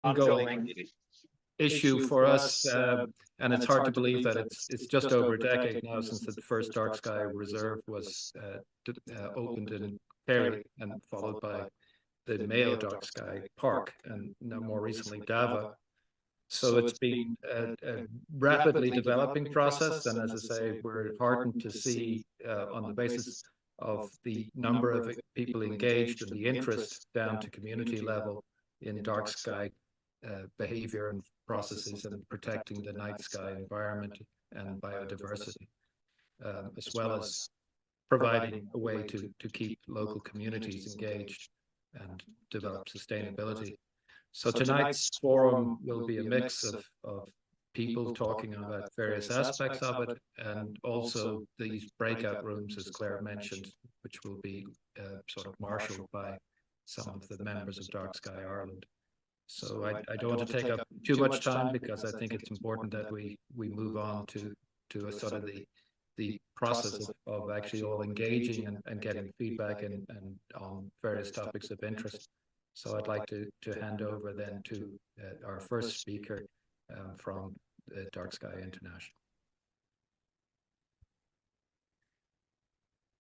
ongoing issue for us, and it's hard to believe that it's just over a decade now since the first dark sky reserve was opened in Kerry, and followed by the Mayo Dark Sky Park, and now more recently Dava. So it's been a rapidly developing process, and as I say, we're heartened to see on the basis of the number of people engaged and the interest down to community level in dark sky behavior and processes and protecting the night sky environment and biodiversity, as well as providing a way to keep local communities engaged and develop sustainability. So tonight's forum will be a mix of people talking about various aspects of it, and also these breakout rooms, as Claire mentioned, which will be sort of marshaled by some of the members of Dark Sky Ireland. So I don't want to take up too much time, because I think it's important that we move on to a sort of the process of actually all engaging and getting feedback and on various topics of interest. So I'd like to hand over then to our first speaker from Dark Sky International.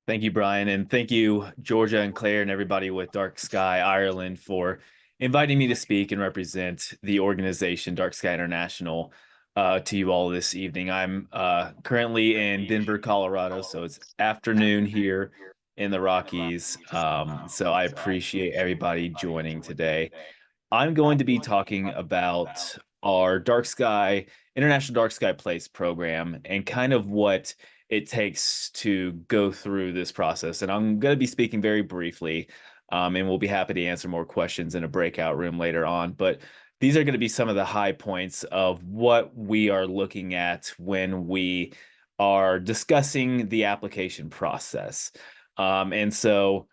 Thank you, Brian, and thank you, Georgia and Claire and everybody with Dark Sky Ireland, for inviting me to speak and represent the organization Dark Sky International to you all this evening. I'm currently in Denver, Colorado, so it's afternoon here in the Rockies. So I appreciate everybody joining today. I'm going to be talking about our International Dark Sky Place program, and kind of what it takes to go through this process. And I'm going to be speaking very briefly, and we'll be happy to answer more questions in a breakout room later on. But these are going to be some of the high points of what we are looking at when we are discussing the application process. And so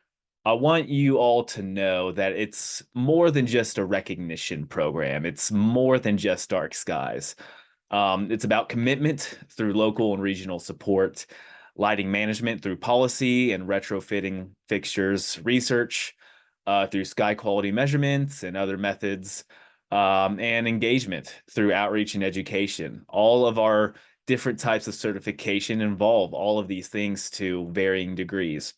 I want you all to know that it's more than just a recognition program. It's more than just dark skies. It's about commitment through local and regional support, lighting management through policy and retrofitting fixtures, research through sky quality measurements and other methods, and engagement through outreach and education. All of our different types of certification involve all of these things to varying degrees.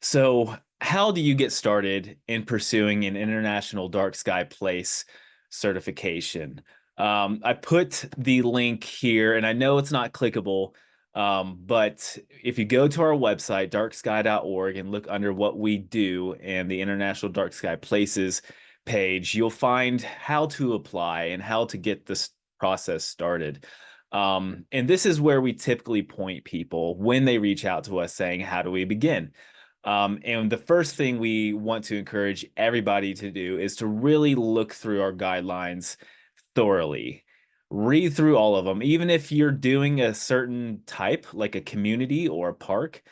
So how do you get started in pursuing an International Dark Sky Place certification? I put the link here, and I know it's not clickable, but if you go to our website, darksky.org, and look under what we do and the International Dark Sky Places page, you'll find how to apply and how to get this process started. And this is where we typically point people when they reach out to us saying, how do we begin? And the first thing we want to encourage everybody to do is to really look through our guidelines thoroughly. Read through all of them. Even if you're doing a certain type, like a community or a park,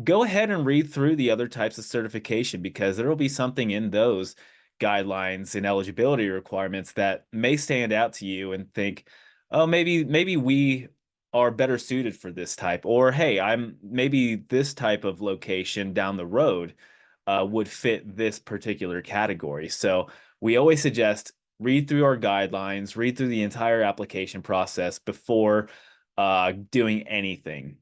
go ahead and read through the other types of certification, because there will be something in those guidelines and eligibility requirements that may stand out to you and think, oh, maybe we are better suited for this type, or hey, maybe this type of location down the road would fit this particular category. So we always suggest read through our guidelines, read through the entire application process before doing anything.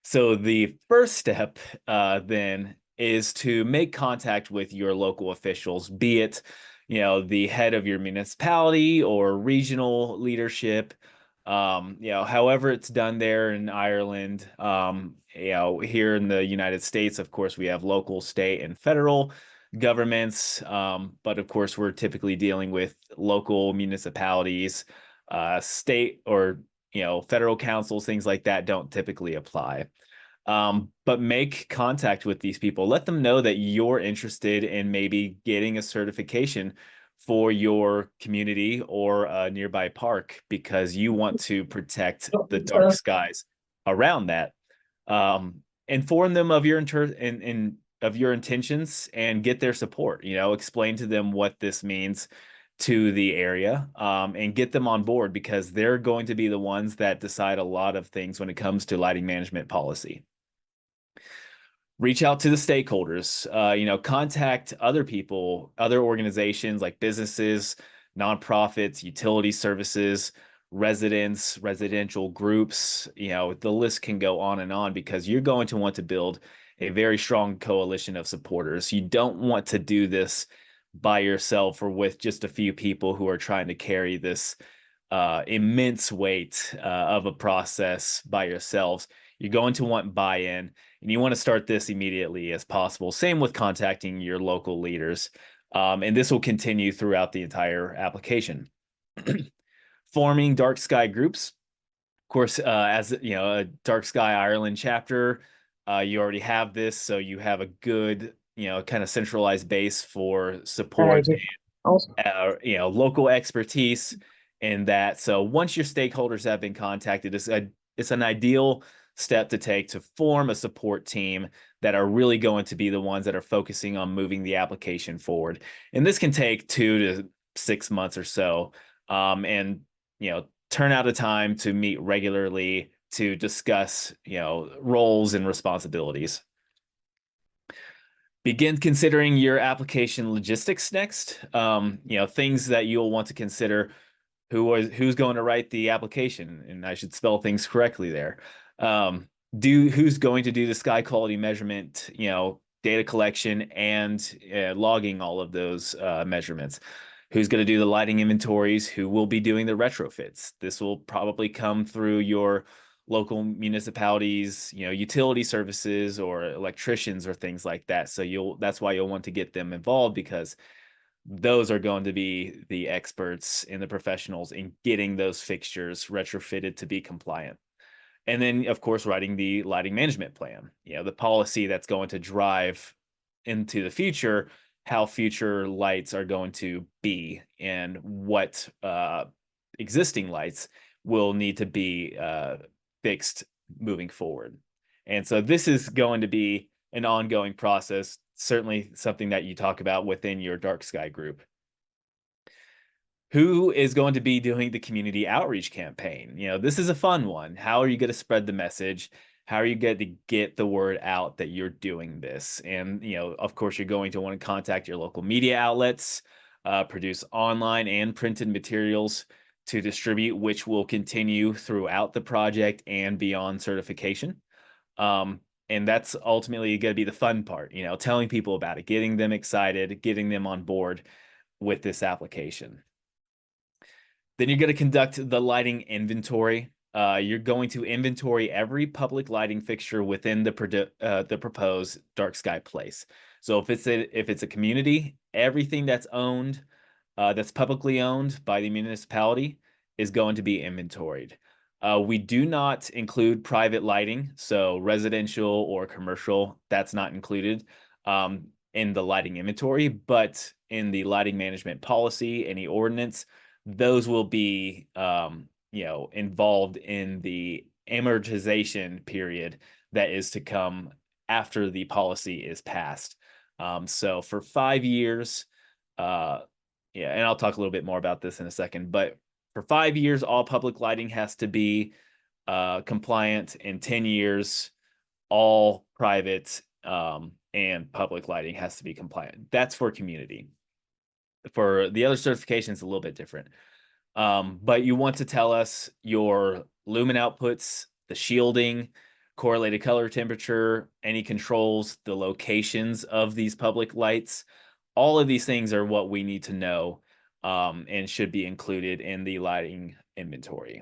So the first step then is to make contact with your local officials, be it the head of your municipality or regional leadership. However it's done there in Ireland. Here in the United States, of course, we have local, state, and federal governments, but of course we're typically dealing with local municipalities. State or federal councils, things like that don't typically apply. But make contact with these people. Let them know that you're interested in maybe getting a certification for your community or a nearby park, because you want to protect the dark skies around that. Inform them of your intentions and get their support. Explain to them what this means to the area, and get them on board, because they're going to be the ones that decide a lot of things when it comes to lighting management policy. reach out to the stakeholders, contact other people, other organizations like businesses, nonprofits, utility services, residents, residential groups. The list can go on and on, because you're going to want to build a very strong coalition of supporters. You don't want to do this by yourself or with just a few people who are trying to carry this immense weight of a process by yourselves. You're going to want buy-in, and you want to start this immediately as possible. Same with contacting your local leaders. And this will continue throughout the entire application. Forming dark sky groups. Of course, as a Dark Sky Ireland chapter, you already have this, so you have a good, kind of centralized base for support, local expertise in that. So once your stakeholders have been contacted, it's an ideal step to take to form a support team that are really going to be the ones that are focusing on moving the application forward. And this can take 2 to 6 months or so. And turn out a time to meet regularly to discuss, roles and responsibilities. Begin considering your application logistics next. Things that you'll want to consider: who's going to write the application, and I should spell things correctly there. Who's going to do the sky quality measurement, data collection and logging all of those measurements. Who's going to do the lighting inventories? Who will be doing the retrofits? This will probably come through your local municipalities, utility services or electricians or things like that. So that's why you'll want to get them involved, because those are going to be the experts and the professionals in getting those fixtures retrofitted to be compliant. And then, of course, writing the lighting management plan, the policy that's going to drive into the future how future lights are going to be, and what existing lights will need to be fixed moving forward. And so this is going to be an ongoing process, certainly something that you talk about within your dark sky group. Who is going to be doing the community outreach campaign? This is a fun one. How are you going to spread the message? How are you going to get the word out that you're doing this? And, of course, you're going to want to contact your local media outlets, produce online and printed materials to distribute, which will continue throughout the project and beyond certification. And that's ultimately going to be the fun part, telling people about it, getting them excited, getting them on board with this application. Then you're going to conduct the lighting inventory. You're going to inventory every public lighting fixture within the proposed dark sky place. So if it's a community, everything that's owned, that's publicly owned by the municipality, is going to be inventoried. We do not include private lighting, so residential or commercial, that's not included in the lighting inventory, but in the lighting management policy, any ordinance, those will be involved in the amortization period that is to come after the policy is passed. So for 5 years, and I'll talk a little bit more about this in a second, but for 5 years, all public lighting has to be compliant. In 10 years, all private and public lighting has to be compliant. That's for community. For the other certifications, a little bit different. But you want to tell us your lumen outputs, the shielding, correlated color temperature, any controls, the locations of these public lights. All of these things are what we need to know and should be included in the lighting inventory.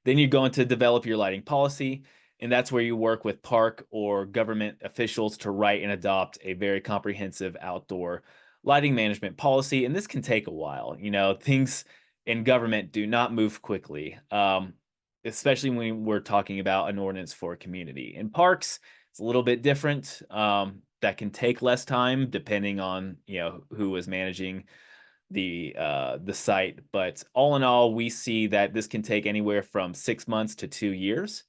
Then you're going to develop your lighting policy, and that's where you work with park or government officials to write and adopt a very comprehensive outdoor lighting management policy. And this can take a while. Things in government do not move quickly, especially when we're talking about an ordinance for a community. In parks, it's a little bit different. That can take less time depending on who is managing the site. But all in all, we see that this can take anywhere from 6 months to 2 years,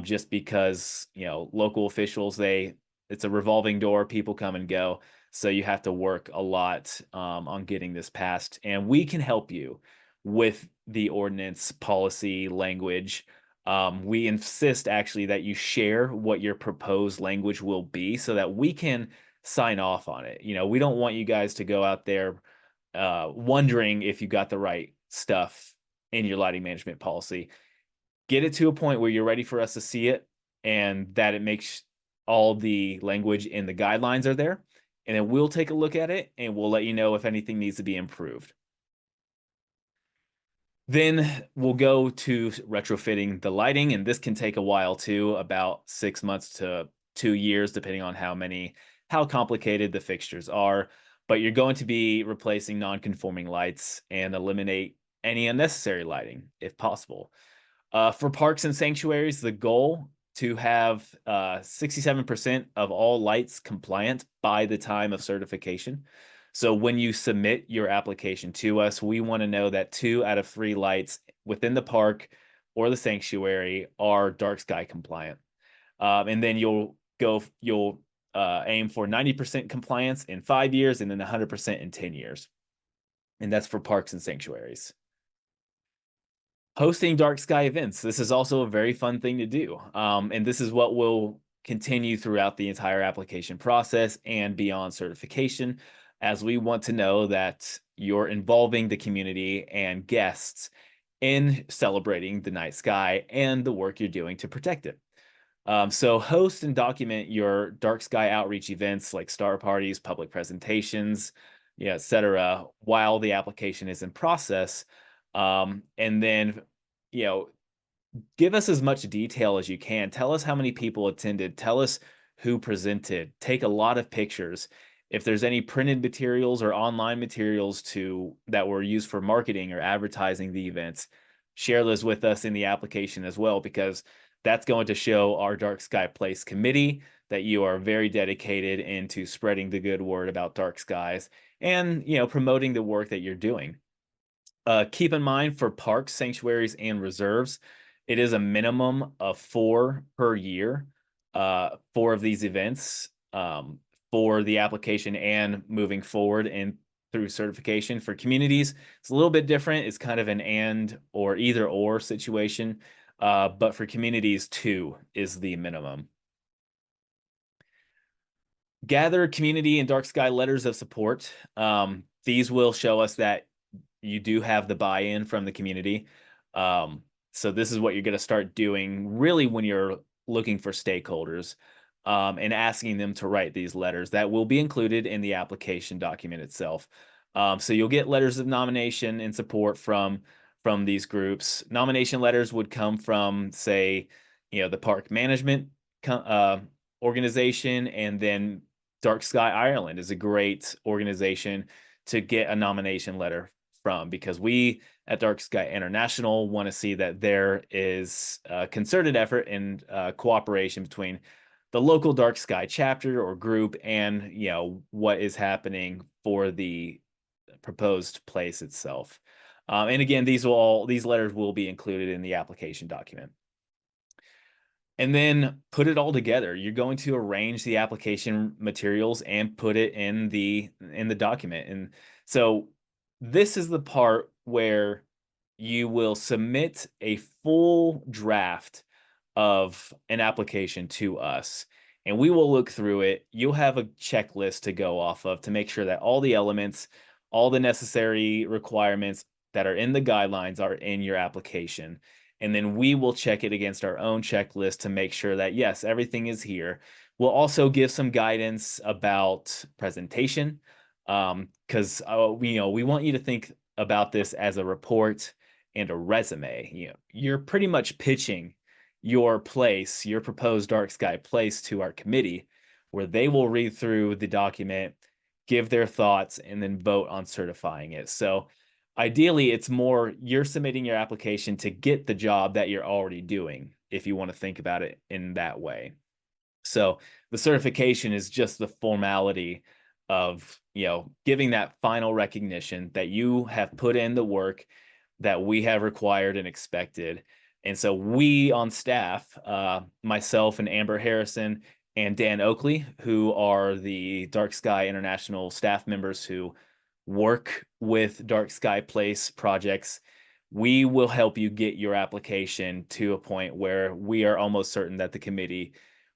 just because local officials, it's a revolving door, people come and go. So you have to work a lot on getting this passed, and we can help you with the ordinance policy language We insist actually that you share what your proposed language will be so that we can sign off on it. We don't want you guys to go out there wondering if you got the right stuff in your lighting management policy. Get it to a point where you're ready for us to see it and that it makes all the language in the guidelines are there. And then we'll take a look at it and we'll let you know if anything needs to be improved. Then we'll go to retrofitting the lighting, and this can take a while too, about 6 months to 2 years, depending on how complicated the fixtures are. But you're going to be replacing non-conforming lights and eliminate any unnecessary lighting if possible. For parks and sanctuaries, the goal to have 67% of all lights compliant by the time of certification. So when you submit your application to us, we want to know that 2 out of 3 lights within the park or the sanctuary are dark sky compliant. And then you'll aim for 90% compliance in 5 years and then 100% in 10 years. And that's for parks and sanctuaries. Hosting dark sky events. This is also a very fun thing to do. And this is what will continue throughout the entire application process and beyond certification, as we want to know that you're involving the community and guests in celebrating the night sky and the work you're doing to protect it. So host and document your dark sky outreach events like star parties, public presentations, etc., while the application is in process. And then, give us as much detail as you can. Tell us how many people attended. Tell us who presented. Take a lot of pictures. If there's any printed materials or online materials that were used for marketing or advertising the events, share those with us in the application as well, because that's going to show our Dark Sky Place committee that you are very dedicated into spreading the good word about dark skies and, promoting the work that you're doing. Keep in mind, for parks, sanctuaries, and reserves, it is a minimum of 4 per year, 4 of these events for the application and moving forward and through certification. For communities, it's a little bit different. It's kind of an and or either or situation, but for communities, 2 is the minimum. Gather community and dark sky letters of support. These will show us that you do have the buy-in from the community. So this is what you're going to start doing really when you're looking for stakeholders and asking them to write these letters that will be included in the application document itself. So you'll get letters of nomination and support from these groups. Nomination letters would come from, say, the park management organization, and then Dark Sky Ireland is a great organization to get a nomination letter from, because we at Dark Sky International want to see that there is a concerted effort and cooperation between the local dark sky chapter or group and what is happening for the proposed place itself. And again, these letters will be included in the application document. And then put it all together. You're going to arrange the application materials and put it in the document. And so this is the part where you will submit a full draft of an application to us, and we will look through it. You'll have a checklist to go off of to make sure that all the elements, all the necessary requirements that are in the guidelines are in your application. And then we will check it against our own checklist to make sure that, yes, everything is here. We'll also give some guidance about presentation, because we want you to think about this as a report and a resume. You're pretty much pitching your place, your proposed dark sky place, to our committee, where they will read through the document, give their thoughts, and then vote on certifying it. So ideally, it's more you're submitting your application to get the job that you're already doing, if you want to think about it in that way. So the certification is just the formality of, giving that final recognition that you have put in the work that we have required and expected. And so we on staff, myself and Amber Harrison and Dan Oakley, who are the Dark Sky International staff members who work with Dark Sky Place projects, we will help you get your application to a point where we are almost certain that the committee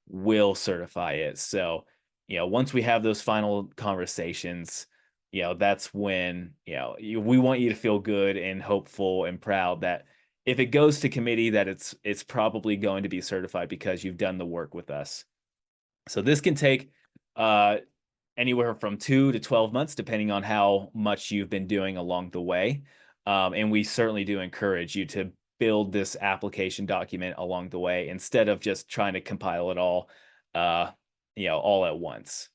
will certify it. So, once we have those final conversations, that's when, we want you to feel good and hopeful and proud that if it goes to committee, that it's probably going to be certified because you've done the work with us. So this can take anywhere from 2 to 12 months, depending on how much you've been doing along the way. And we certainly do encourage you to build this application document along the way instead of just trying to compile it all, all at once.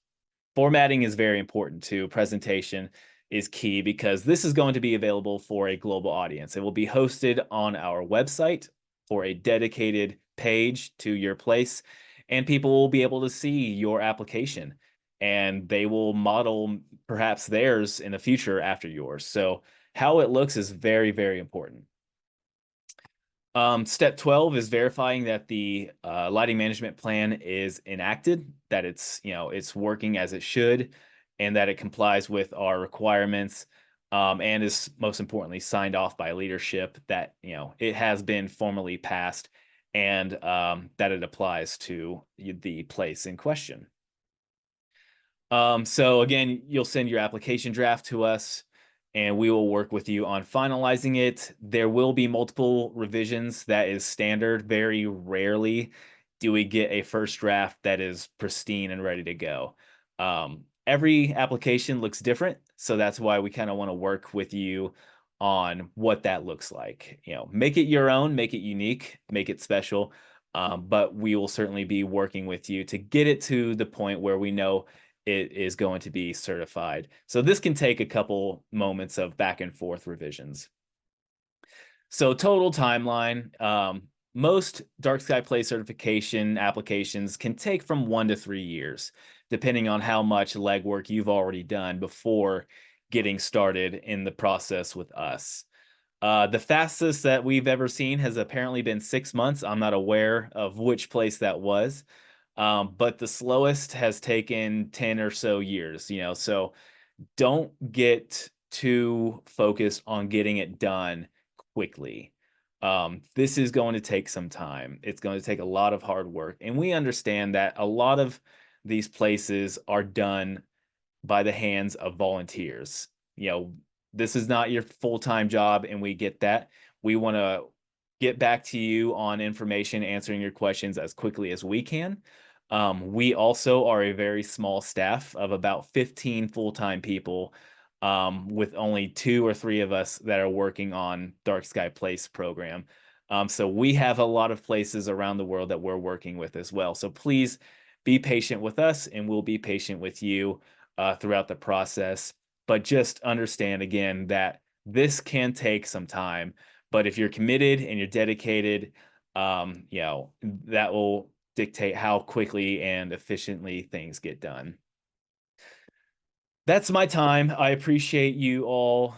Formatting is very important too. Presentation is key because this is going to be available for a global audience. It will be hosted on our website for a dedicated page to your place, and people will be able to see your application, and they will model perhaps theirs in the future after yours. So how it looks is very, very important. Step 12 is verifying that the lighting management plan is enacted, that it's working as it should, and that it complies with our requirements, and is most importantly signed off by leadership, that it has been formally passed, and that it applies to the place in question. So again, you'll send your application draft to us, and we will work with you on finalizing it. There will be multiple revisions. That is standard. Very rarely do we get a first draft that is pristine and ready to go. Every application looks different, so that's why we kind of want to work with you on what that looks like. Make it your own, make it unique, make it special. But we will certainly be working with you to get it to the point where we know it is going to be certified. So this can take a couple moments of back and forth revisions. So total timeline, most dark sky place certification applications can take from 1 to 3 years, depending on how much legwork you've already done before getting started in the process with us. The fastest that we've ever seen has apparently been 6 months. I'm not aware of which place that was. But the slowest has taken 10 or so years, so don't get too focused on getting it done quickly. This is going to take some time. It's going to take a lot of hard work. And we understand that a lot of these places are done by the hands of volunteers. This is not your full-time job, and we get that. We want to get back to you on information, answering your questions as quickly as we can. We also are a very small staff of about 15 full-time people, with only 2 or 3 of us that are working on Dark Sky Place program. So we have a lot of places around the world that we're working with as well. So please be patient with us, and we'll be patient with you throughout the process. But just understand again that this can take some time. But if you're committed and you're dedicated, that will dictate how quickly and efficiently things get done. That's my time. I appreciate you all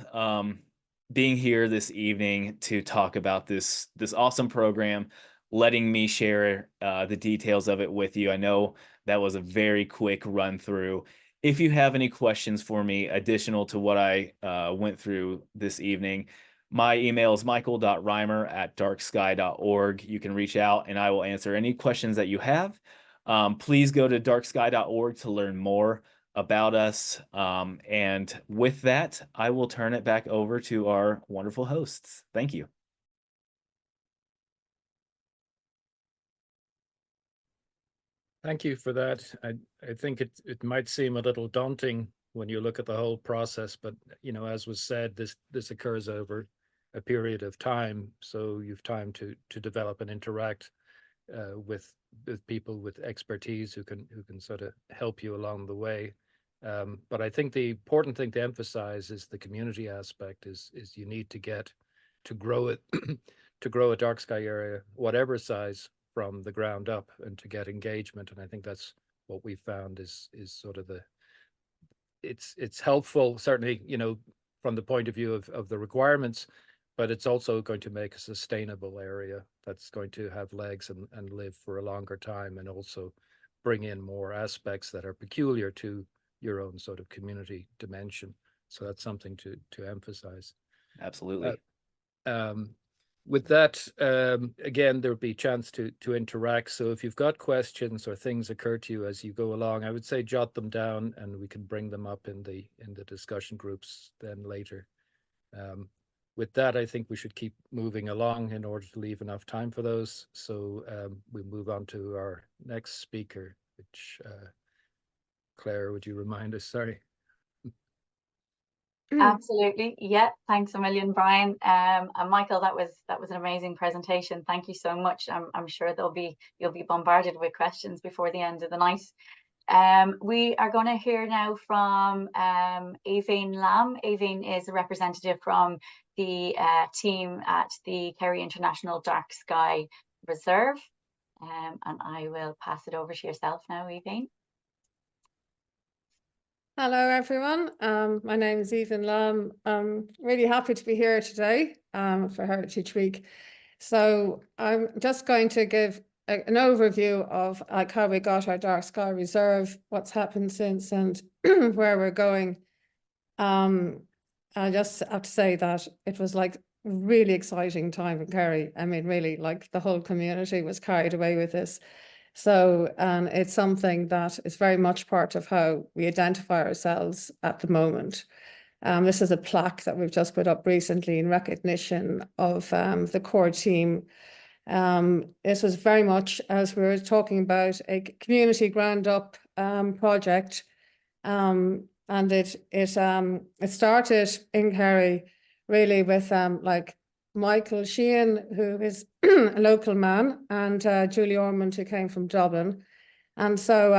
being here this evening to talk about this awesome program, letting me share the details of it with you. I know that was a very quick run through. If you have any questions for me additional to what I went through this evening, my email is michael.rymer@darksky.org. You can reach out and I will answer any questions that you have. Please go to darksky.org to learn more about us. And with that, I will turn it back over to our wonderful hosts. Thank you. Thank you for that. I think it might seem a little daunting when you look at the whole process, but as was said, this occurs over a period of time, so you've time to develop and interact with people with expertise who can sort of help you along the way. But I think the important thing to emphasize is the community aspect. Is you need to get to grow it to grow a dark sky area, whatever size, from the ground up, and to get engagement. And I think that's what we found is sort of it's helpful, certainly, from the point of view of the requirements, but it's also going to make a sustainable area that's going to have legs and live for a longer time, and also bring in more aspects that are peculiar to your own sort of community dimension. So that's something to emphasize. Absolutely. With that, again, there'll be a chance to interact. So if you've got questions or things occur to you as you go along, I would say jot them down, and we can bring them up in the discussion groups then later. With that, I think we should keep moving along in order to leave enough time for those. So we'll move on to our next speaker, which Claire, would you remind us? Sorry. Absolutely. Yeah. Thanks a million, Brian. And Michael, that was an amazing presentation. Thank you so much. I'm sure you'll be bombarded with questions before the end of the night. We are going to hear now from Aoibhinn Lamb. Aoibhinn is a representative from the team at the Kerry International Dark Sky Reserve. And I will pass it over to yourself now, Aoibhinn. Hello, everyone. My name is Aoibhinn Lamb. I'm really happy to be here today for Heritage Week. So I'm just going to give an overview of how we got our Dark Sky Reserve, what's happened since, and where we're going. I just have to say that it was like a really exciting time in Kerry. I mean, really, like the whole community was carried away with this. So it's something that is very much part of how we identify ourselves at the moment. This is a plaque that we've just put up recently in recognition of the core team. This was very much, as we were talking about, a community ground up project. And it started in Kerry really with like Michael Sheehan, who is a local man, and Julie Ormond, who came from Dublin. And so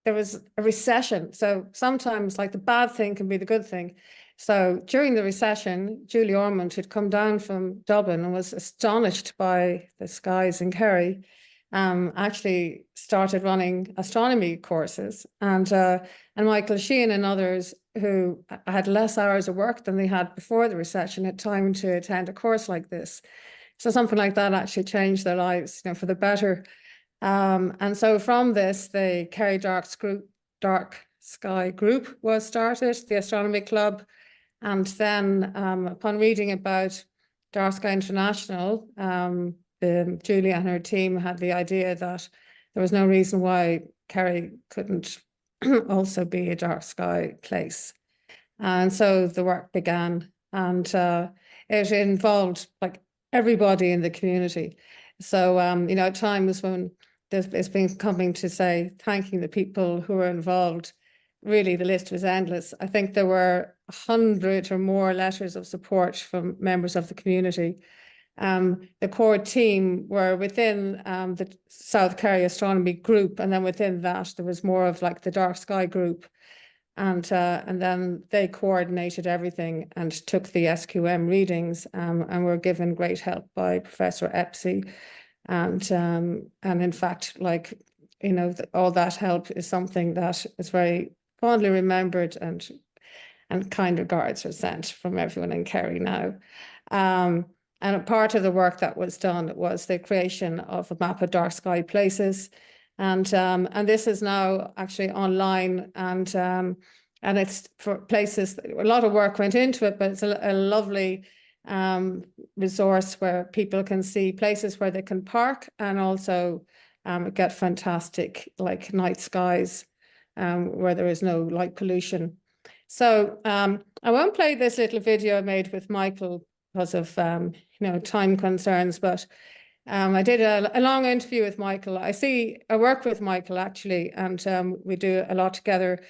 there was a recession. So sometimes like the bad thing can be the good thing. So during the recession, Julie Ormond, who'd come down from Dublin and was astonished by the skies in Kerry, actually started running astronomy courses. And Michael Sheehan and others who had less hours of work than they had before the recession had time to attend a course like this. So something like that actually changed their lives, you know, for the better. And so from this, the Kerry Dark Sky Group was started, the Astronomy Club. And then upon reading about Dark Sky International, Julie and her team had the idea that there was no reason why Kerry couldn't also be a dark sky place. And so the work began, and it involved like everybody in the community. So, you know, at times when there's been coming to say, thanking the people who were involved, really the list was endless. I think there were 100 or more letters of support from members of the community. The core team were within the South Kerry Astronomy Group, and then within that there was more of like the Dark Sky Group, and then they coordinated everything and took the SQM readings, and were given great help by Professor Espey, and in fact, like, you know, all that help is something that is very fondly remembered, and kind regards are sent from everyone in Kerry now. And a part of the work that was done was the creation of a map of dark sky places, and this is now actually online, and it's for places. A lot of work went into it, but it's a lovely resource where people can see places where they can park, and also get fantastic like night skies where there is no light pollution. So I won't play this little video I made with Michael because of you know, time concerns, but I did a long interview with Michael. I work with Michael actually, and we do a lot together.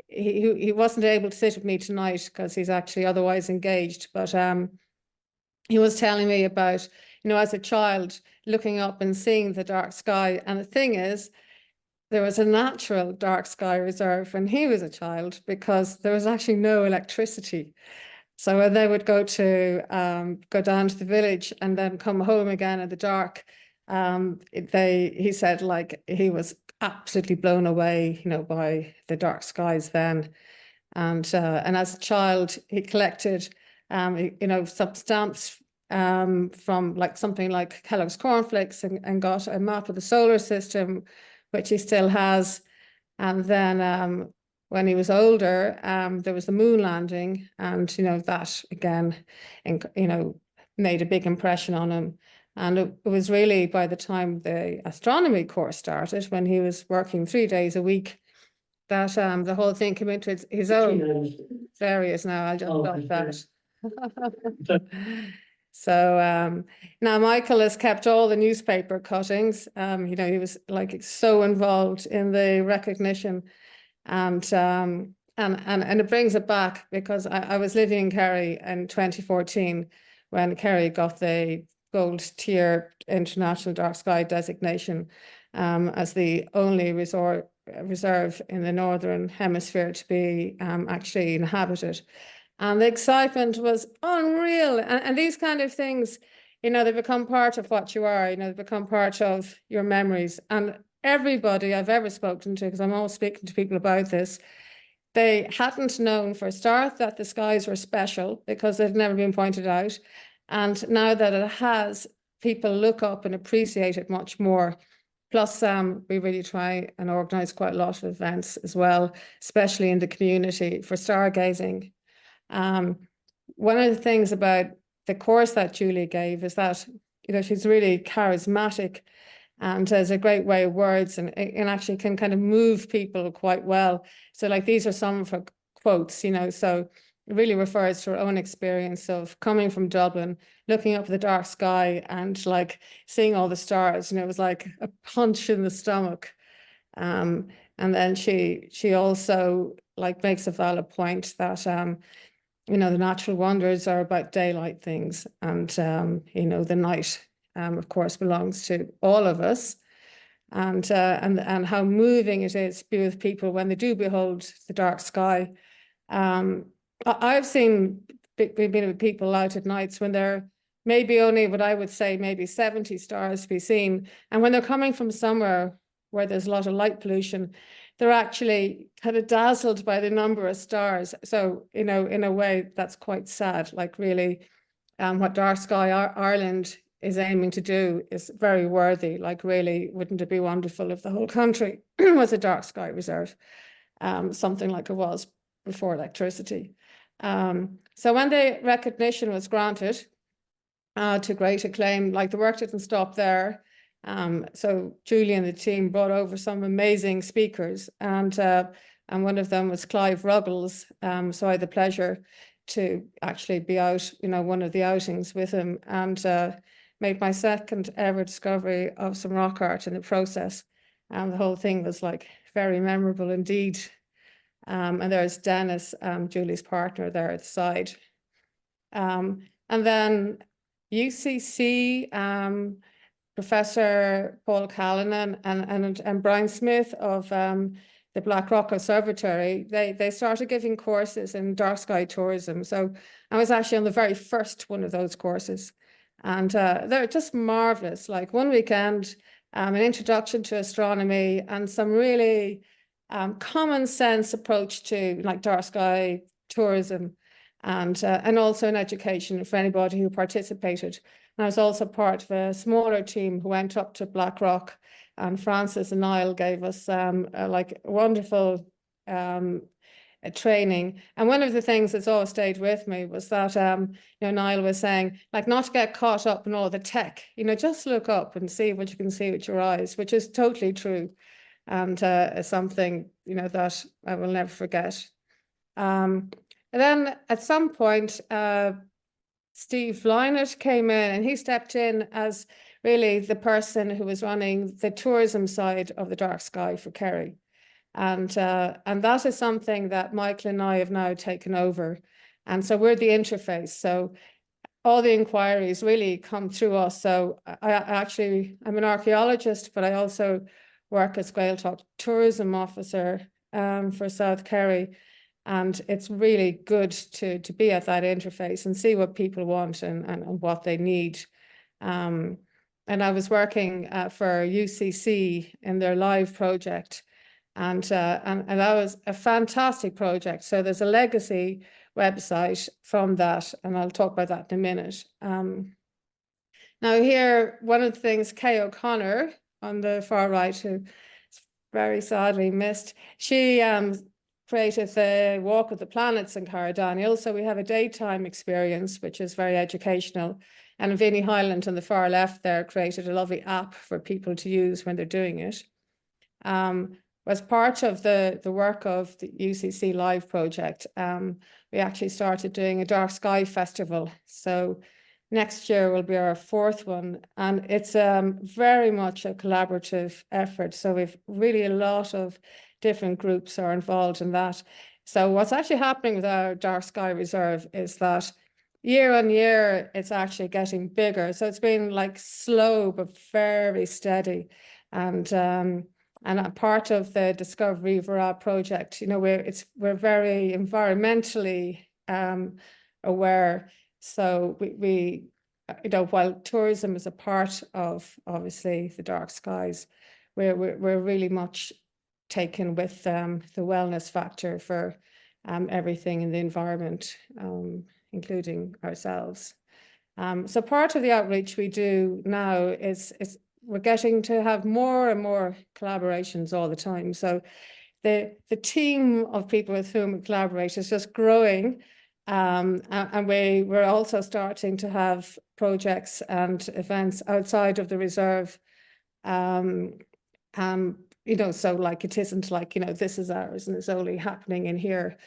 He wasn't able to sit with me tonight because he's actually otherwise engaged, but he was telling me about, you know, as a child looking up and seeing the dark sky. And the thing is, there was a natural dark sky reserve when he was a child because there was actually no electricity. So when they would go down to the village and then come home again in the dark, he said like he was absolutely blown away, you know, by the dark skies then. And as a child, he collected, you know, some stamps from like something like Kellogg's Cornflakes, and got a map of the solar system, which he still has. And then when he was older, there was the moon landing, and you know that again, you know, made a big impression on him. And it was really by the time the astronomy course started, when he was working 3 days a week, that the whole thing came into his own. There he is now. I'll just stop that. So now Michael has kept all the newspaper cuttings. You know, he was like so involved in the recognition, and it brings it back, because I was living in Kerry in 2014 when Kerry got the gold tier international dark sky designation, as the only reserve in the northern hemisphere to be actually inhabited. And the excitement was unreal. And these kind of things, you know, they become part of what you are, you know, they become part of your memories. And everybody I've ever spoken to, because I'm always speaking to people about this, they hadn't known for a start that the skies were special, because they'd never been pointed out. And now that it has, people look up and appreciate it much more. Plus, we really try and organise quite a lot of events as well, especially in the community for stargazing. One of the things about the course that Julie gave is that, you know, she's really charismatic and has a great way of words, and actually can kind of move people quite well. So like, these are some of her quotes, you know, so it really refers to her own experience of coming from Dublin, looking up at the dark sky and like seeing all the stars, you know, it was like a punch in the stomach. And then she also like makes a valid point that, you know, the natural wonders are about daylight things, and, you know, the night, of course, belongs to all of us, and how moving it is to be with people when they do behold the dark sky. I've been with people out at nights when there may be only what I would say maybe 70 stars to be seen, and when they're coming from somewhere where there's a lot of light pollution, they're actually kind of dazzled by the number of stars. So, you know, in a way that's quite sad. Like really, what Dark Sky Ireland is aiming to do is very worthy. Like really, wouldn't it be wonderful if the whole country was a dark sky reserve, something like it was before electricity. So when the recognition was granted, to great acclaim, like the work didn't stop there. So Julie and the team brought over some amazing speakers, and one of them was Clive Ruggles. So I had the pleasure to actually be out, you know, one of the outings with him, and made my second ever discovery of some rock art in the process. And the whole thing was like very memorable indeed. And there's Dennis, Julie's partner, there at the side. And then UCC, Professor Paul Callanan and Brian Smith of the Blackrock Observatory, they started giving courses in dark sky tourism. So I was actually on the very first one of those courses, and they're just marvelous. Like one weekend, an introduction to astronomy and some really common sense approach to like dark sky tourism, and also an education for anybody who participated. And I was also part of a smaller team who went up to Blackrock, and Francis and Niall gave us like wonderful training. And one of the things that's always stayed with me was that, you know, Niall was saying, like, not to get caught up in all the tech, you know, just look up and see what you can see with your eyes, which is totally true. And something, you know, that I will never forget. And then at some point, Steve Lynott came in, and he stepped in as really the person who was running the tourism side of the dark sky for Kerry. And that is something that Michael and I have now taken over. And so we're the interface. So all the inquiries really come through us. So I'm an archaeologist, but I also work as Gaeltacht tourism officer for South Kerry. And it's really good to be at that interface and see what people want and what they need. And I was working for UCC in their live project, and that was a fantastic project. So there's a legacy website from that, and I'll talk about that in a minute. Now here, one of the things, Kay O'Connor on the far right, who is very sadly missed, she created the Walk of the Planets in Carradaniel. So we have a daytime experience, which is very educational. And Vinnie Highland on the far left there created a lovely app for people to use when they're doing it. As part of the work of the UCC Live project, we actually started doing a Dark Sky Festival. So next year will be our 4th one, and it's very much a collaborative effort. So we've really a lot of different groups are involved in that. So what's actually happening with our Dark Sky Reserve is that year on year, it's actually getting bigger. So it's been like slow, but very steady. And a part of the Discovery Vera project, you know, we're very environmentally aware. So we you know, while tourism is a part of obviously the dark skies, we're really much taken with the wellness factor for everything in the environment, including ourselves. So part of the outreach we do now is we're getting to have more and more collaborations all the time. So the team of people with whom we collaborate is just growing. And we're also starting to have projects and events outside of the reserve. You know, so like it isn't like, you know, this is ours and it's only happening in here.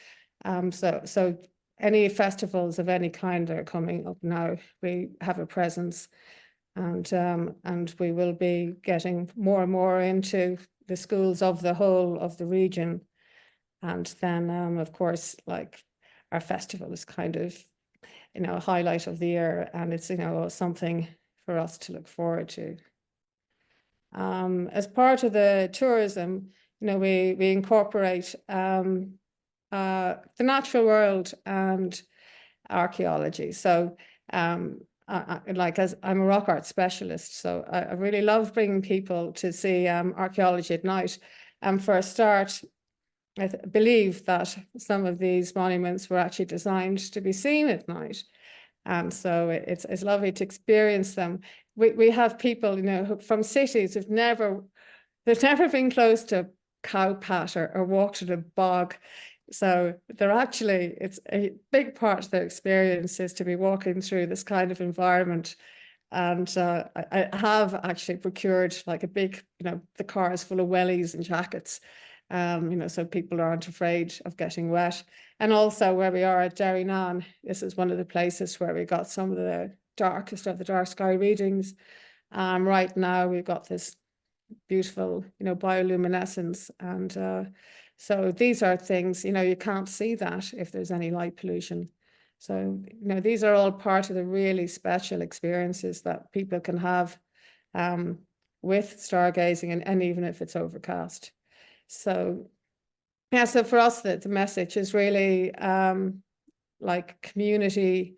So any festivals of any kind that are coming up now, we have a presence, and we will be getting more and more into the schools of the whole of the region. And then, of course, like our festival is kind of, you know, a highlight of the year, and it's, you know, something for us to look forward to. As part of the tourism, you know, we incorporate the natural world and archaeology. So, like, as I'm a rock art specialist, so I really love bringing people to see archaeology at night. And for a start, I believe that some of these monuments were actually designed to be seen at night. And so it's lovely to experience them. We have people, you know, from cities who've never been close to cow pat or walked in a bog. So they're actually, it's a big part of their experience is to be walking through this kind of environment. And I have actually procured like a big, you know, the car is full of wellies and jackets, you know, so people aren't afraid of getting wet. And also where we are at Derrynan, this is one of the places where we got some of the darkest of the dark sky readings. Right now we've got this beautiful, you know, bioluminescence. And so these are things, you know, you can't see that if there's any light pollution. So, you know, these are all part of the really special experiences that people can have with stargazing, and even if it's overcast. So, yeah, so for us, the message is really like community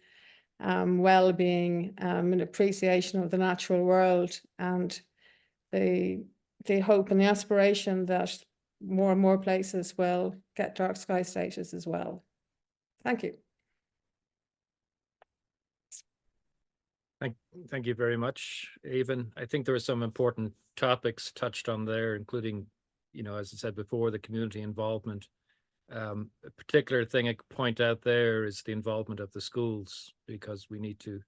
well-being, and appreciation of the natural world, and the hope and the aspiration that more and more places will get dark sky status as well. Thank you. Thank you very much, Aoibhinn. I think there are some important topics touched on there, including, you know, as I said before, the community involvement. A particular thing I could point out there is the involvement of the schools, because we need to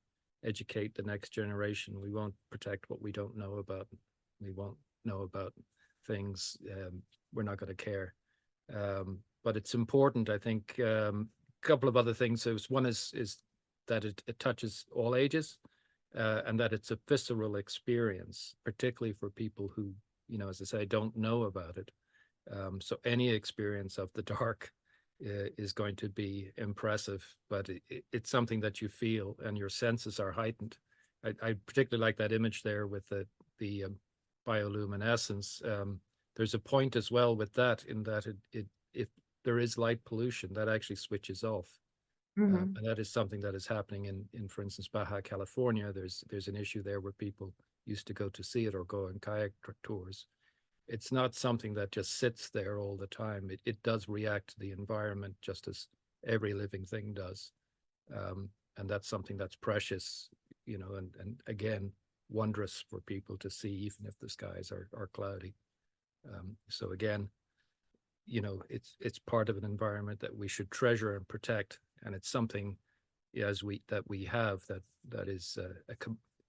educate the next generation. We won't protect what we don't know about. We won't know about things. We're not going to care. But it's important, I think. A couple of other things. One is that it touches all ages, and that it's a visceral experience, particularly for people who, you know, as I say, don't know about it. So any experience of the dark is going to be impressive, but it's something that you feel and your senses are heightened. I particularly like that image there with the bioluminescence. There's a point as well with that, in that if there is light pollution, that actually switches off. And that is something that is happening in, for instance, Baja California. There's an issue there where people used to go to see it or go on kayak tours. It's not something that just sits there all the time. It does react to the environment just as every living thing does. And that's something that's precious, you know, and again, wondrous for people to see, even if the skies are cloudy. So again, you know, it's part of an environment that we should treasure and protect, and it's something that we have that is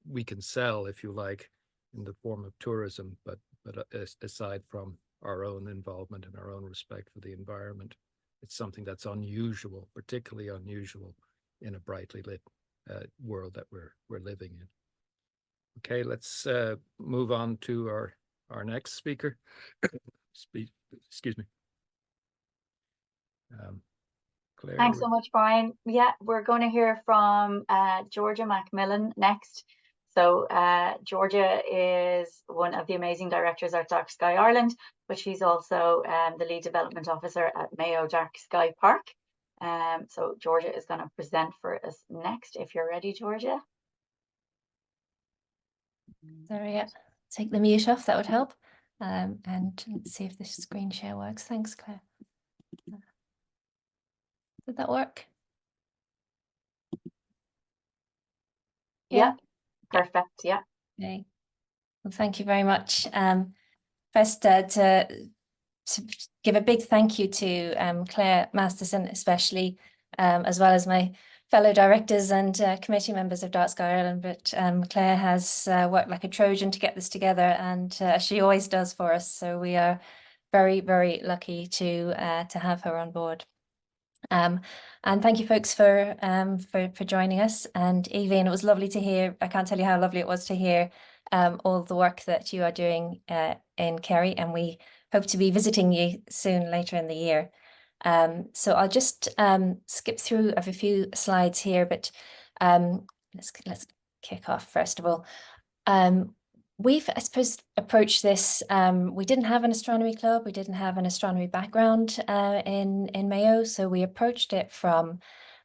we can sell, if you like, in the form of tourism, but aside from our own involvement and our own respect for the environment, it's something that's unusual, particularly unusual in a brightly lit world that we're living in. Okay, let's move on to our next speaker. Excuse me. Claire, Thanks so much, Brian. Yeah, we're going to hear from Georgia Macmillan next. So Georgia is one of the amazing directors at Dark Sky Ireland, but she's also the lead development officer at Mayo Dark Sky Park. So Georgia is going to present for us next. If you're ready, Georgia. Sorry, yeah. Take the mute off, that would help. And let's see if this screen share works. Thanks, Claire. Did that work? Yeah. Perfect. Yeah. Okay. Well, thank you very much. First, to give a big thank you to Claire Masterson, especially, as well as my fellow directors and committee members of Dark Sky Ireland. But Claire has worked like a Trojan to get this together, and she always does for us. So we are very, very lucky to have her on board. And thank you, folks, for joining us. And Evie, it was lovely to hear. I can't tell you how lovely it was to hear all the work that you are doing in Kerry, and we hope to be visiting you soon later in the year. So I'll just skip through a few slides here, but let's kick off first of all. We've, I suppose, approached this. We didn't have an astronomy club. We didn't have an astronomy background in Mayo, so we approached it from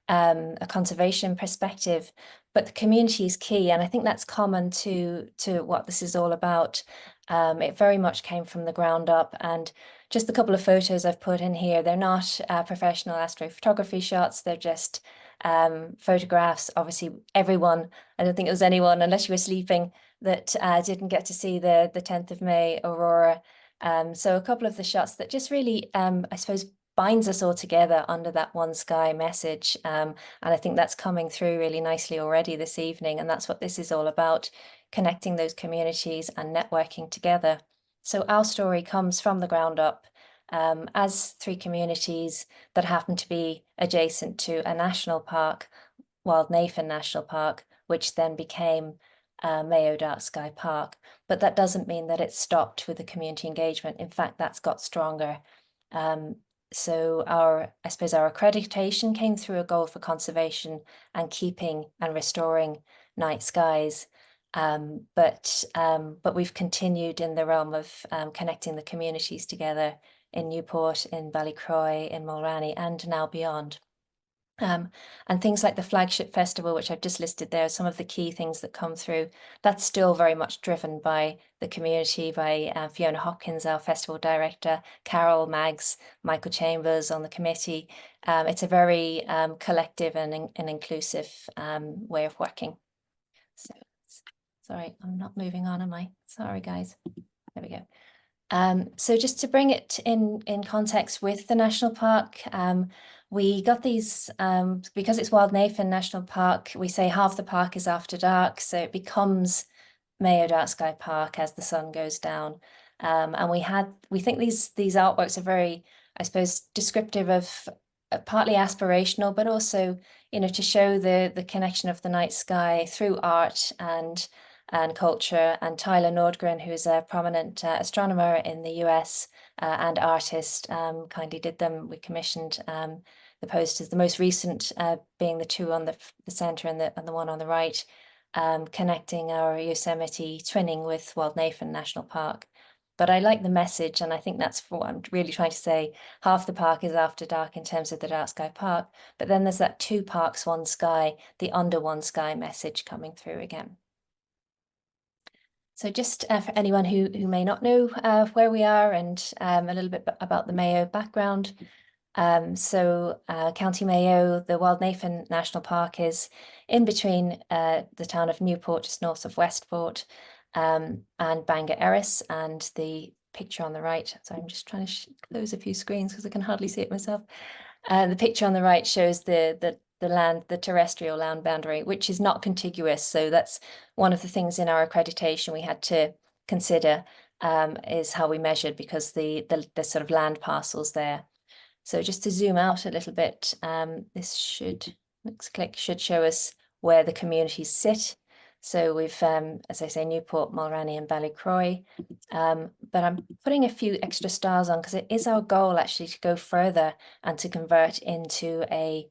a conservation perspective. But the community is key, and I think that's common to what this is all about. It very much came from the ground up, and just a couple of photos I've put in here. They're not professional astrophotography shots. They're just photographs. Obviously, everyone. I don't think it was anyone, unless you were sleeping, that didn't get to see the 10th of May aurora. So a couple of the shots that just really, I suppose, binds us all together under that one sky message. And I think that's coming through really nicely already this evening. And that's what this is all about, connecting those communities and networking together. So our story comes from the ground up as 3 communities that happen to be adjacent to a national park, Wildnayfen National Park, which then became Mayo Dark Sky Park. But that doesn't mean that it stopped with the community engagement. In fact, that's got stronger. So I suppose our accreditation came through a goal for conservation and keeping and restoring night skies. But we've continued in the realm of connecting the communities together in Newport, in Ballycroy, in Mulranny, and now beyond. And things like the flagship festival, which I've just listed there, some of the key things that come through, that's still very much driven by the community, by Fiona Hopkins, our festival director, Carol, Mags, Michael Chambers on the committee. It's a very collective and inclusive way of working. So, sorry, I'm not moving on, am I? Sorry, guys. There we go. So just to bring it in context with the national park, we got these, because it's Wildnayfen National Park, we say half the park is after dark, so it becomes Mayo Dark Sky Park as the sun goes down. And we think these artworks are very, I suppose, descriptive of partly aspirational, but also, you know, to show the connection of the night sky through art and culture. And Tyler Nordgren, who is a prominent astronomer in the US and artist, kindly did them. We commissioned the posters, the most recent being the 2 on the center and the one on the right, connecting our Yosemite twinning with Wildnayfen National Park. But I like the message, and I think that's what I'm really trying to say. Half the park is after dark in terms of the Dark Sky Park, but then there's that 2 parks, 1 sky, the under one sky message coming through again. So just for anyone who may not know where we are, and a little bit about the Mayo background. So County Mayo, the Wildnayfen National Park is in between the town of Newport, just north of Westport, and Bangor Erris, and the picture on the right. So I'm just trying to close a few screens because I can hardly see it myself. The picture on the right shows the terrestrial land boundary, which is not contiguous. So that's one of the things in our accreditation we had to consider, is how we measured, because the sort of land parcels there. So just to zoom out a little bit, this should, next click, should show us where the communities sit. So we've, as I say, Newport, Mulranny and Ballycroy, but I'm putting a few extra stars on because it is our goal actually to go further and to convert into a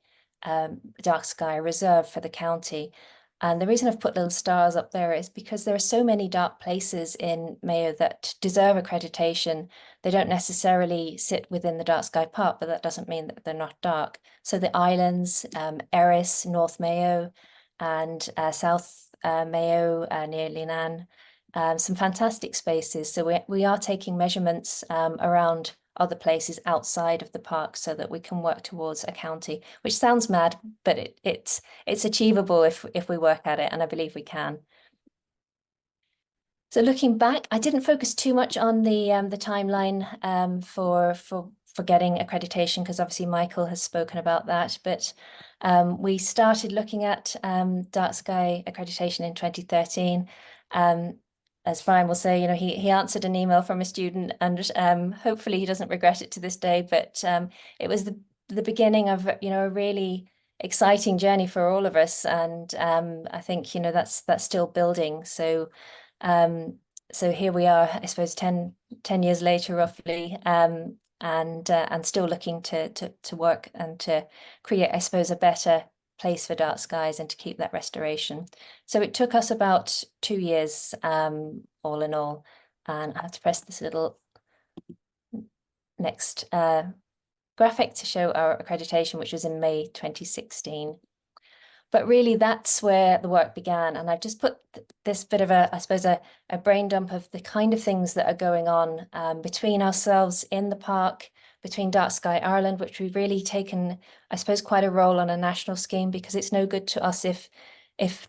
dark sky reserve for the county. And the reason I've put little stars up there is because there are so many dark places in Mayo that deserve accreditation. They don't necessarily sit within the Dark Sky Park, but that doesn't mean that they're not dark. So the islands, Erris, North Mayo, and South Mayo near Linan, some fantastic spaces. So we are taking measurements around other places outside of the park so that we can work towards a county, which sounds mad, but it's achievable if we work at it, and I believe we can. So looking back, I didn't focus too much on the timeline for getting accreditation, because obviously Michael has spoken about that, but we started looking at dark sky accreditation in 2013. As Brian will say, you know, he answered an email from a student, and hopefully he doesn't regret it to this day, but it was the beginning of, you know, a really exciting journey for all of us. And I think, you know, that's still building. So so here we are, I suppose 10 years later, roughly, and still looking to work and to create, I suppose, a better place for dark skies and to keep that restoration. So it took us about 2 years, all in all, and I have to press this little next graphic to show our accreditation, which was in May 2016. But really, that's where the work began. And I've just put this bit of I suppose, a brain dump of the kind of things that are going on between ourselves in the park, between Dark Sky Ireland, which we've really taken, I suppose, quite a role on a national scheme, because it's no good to us if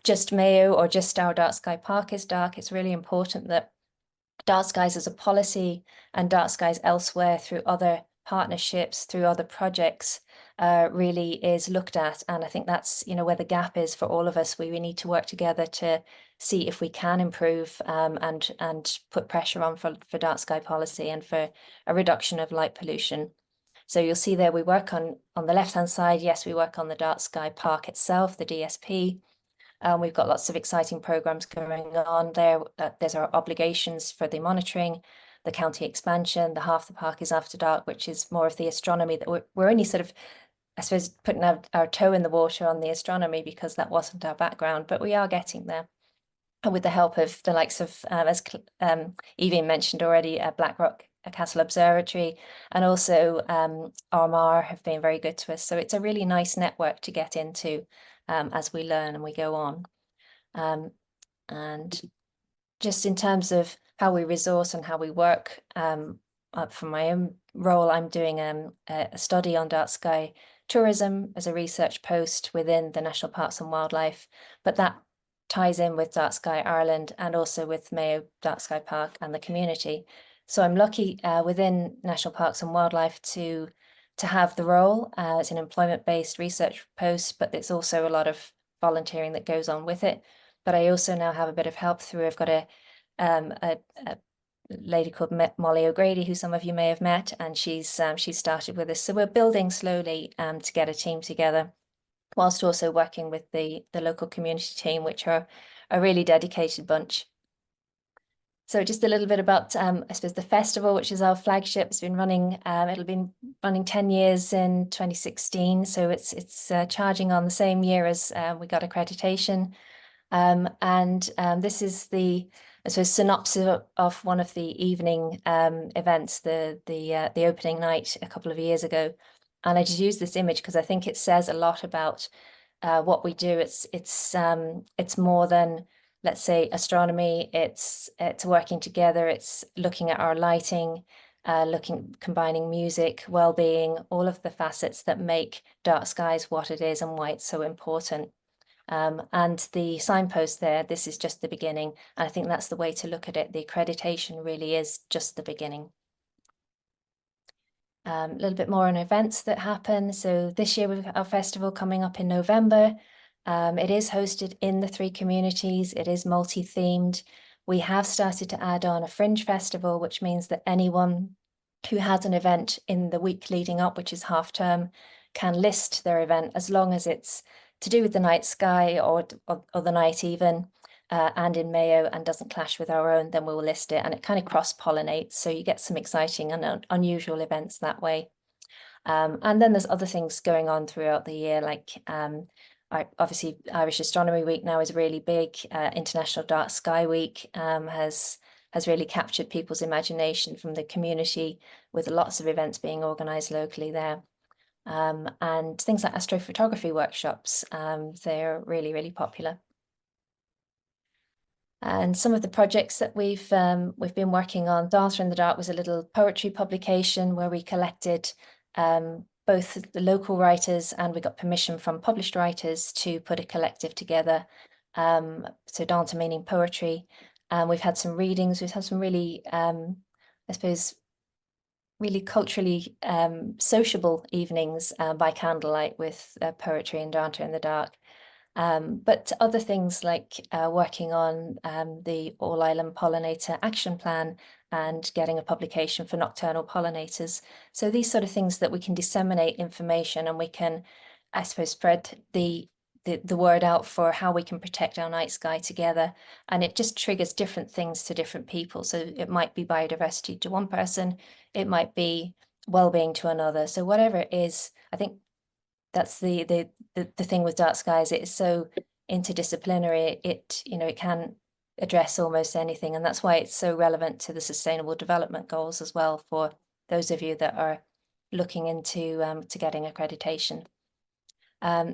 just Mayo or just our Dark Sky Park is dark. It's really important that dark skies as a policy and dark skies elsewhere through other partnerships, through other projects, really is looked at. And I think that's, you know, where the gap is for all of us. We need to work together to see if we can improve and put pressure on for dark sky policy and for a reduction of light pollution. So you'll see there we work on the left-hand side. Yes, we work on the Dark Sky Park itself, the DSP. We've got lots of exciting programs going on there. There's our obligations for the monitoring, the county expansion, the Half the Park is After Dark, which is more of the astronomy that we're only sort of, I suppose, putting our toe in the water on the astronomy, because that wasn't our background, but we are getting there. And with the help of the likes of, as Evie mentioned already, Blackrock Castle Observatory, and also Armagh have been very good to us. So it's a really nice network to get into as we learn and we go on. And just in terms of how we resource and how we work, for my own role, I'm doing a study on dark sky tourism as a research post within the National Parks and Wildlife, but that ties in with Dark Sky Ireland and also with Mayo Dark Sky Park and the community. So I'm lucky within National Parks and Wildlife to have the role. It's an employment-based research post, but there's also a lot of volunteering that goes on with it. But I also now have a bit of help through, I've got a lady called Molly O'Grady, who some of you may have met, and she's started with us. So we're building slowly to get a team together, whilst also working with the local community team, which are a really dedicated bunch. So just a little bit about, I suppose, the festival, which is our flagship. It's been running, it'll be running 10 years in 2016. So it's charging on the same year as we got accreditation. And this is the, I suppose, synopsis of one of the evening events, the opening night a couple of years ago. And I just use this image because I think it says a lot about what we do. It's more than, let's say, astronomy. It's working together. It's looking at our lighting, combining music, well-being, all of the facets that make dark skies what it is and why it's so important. And the signpost there, this is just the beginning. And I think that's the way to look at it. The accreditation really is just the beginning. A little bit more on events that happen. So this year we've got our festival coming up in November. It is hosted in the 3 communities. It is multi-themed. We have started to add on a fringe festival, which means that anyone who has an event in the week leading up, which is half term, can list their event as long as it's to do with the night sky or the night even, and in Mayo and doesn't clash with our own, then we will list it, and it kind of cross-pollinates, so you get some exciting and unusual events that way. And then there's other things going on throughout the year, like obviously Irish Astronomy Week now is really big. International Dark Sky Week has really captured people's imagination from the community, with lots of events being organised locally there. And things like astrophotography workshops, they're really, really popular. And some of the projects that we've been working on, Dancer in the Dark was a little poetry publication where we collected both the local writers, and we got permission from published writers to put a collective together. So Dancer meaning poetry. We've had some readings, we've had some really, I suppose, really culturally sociable evenings by candlelight with poetry and Dancer in the Dark. But other things like working on the All Island Pollinator Action Plan and getting a publication for nocturnal pollinators. So these sort of things that we can disseminate information, and we can, I suppose, spread the word out for how we can protect our night sky together. And it just triggers different things to different people. So it might be biodiversity to one person, it might be well-being to another. So whatever it is, I think that's the thing with dark skies. It is so interdisciplinary. It can address almost anything, and that's why it's so relevant to the Sustainable Development Goals as well, for those of you that are looking into to getting accreditation.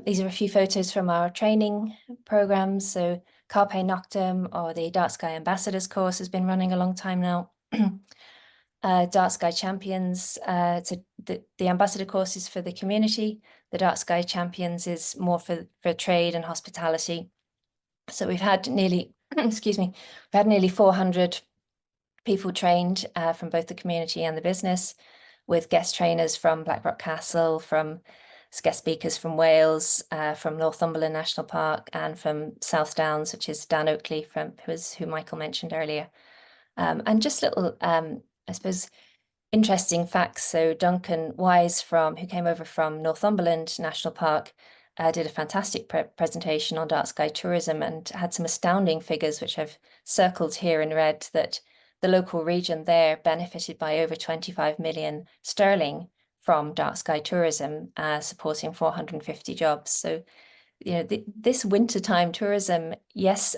These are a few photos from our training programs. So Carpe Noctem, or the Dark Sky Ambassadors course, has been running a long time now. Dark Sky Champions, so the ambassador course is for the community. The Dark Sky Champions is more for trade and hospitality. So we've had nearly, excuse me, we've had nearly 400 people trained from both the community and the business, with guest trainers from Blackrock Castle, from guest speakers from Wales, from Northumberland National Park, and from South Downs, which is Dan Oakley, who Michael mentioned earlier. And just little, I suppose, interesting facts. So Duncan Wise, who came over from Northumberland National Park, did a fantastic presentation on dark sky tourism, and had some astounding figures, which I've circled here in red, that the local region there benefited by over 25 million sterling from dark sky tourism, supporting 450 jobs. So, this wintertime tourism, yes,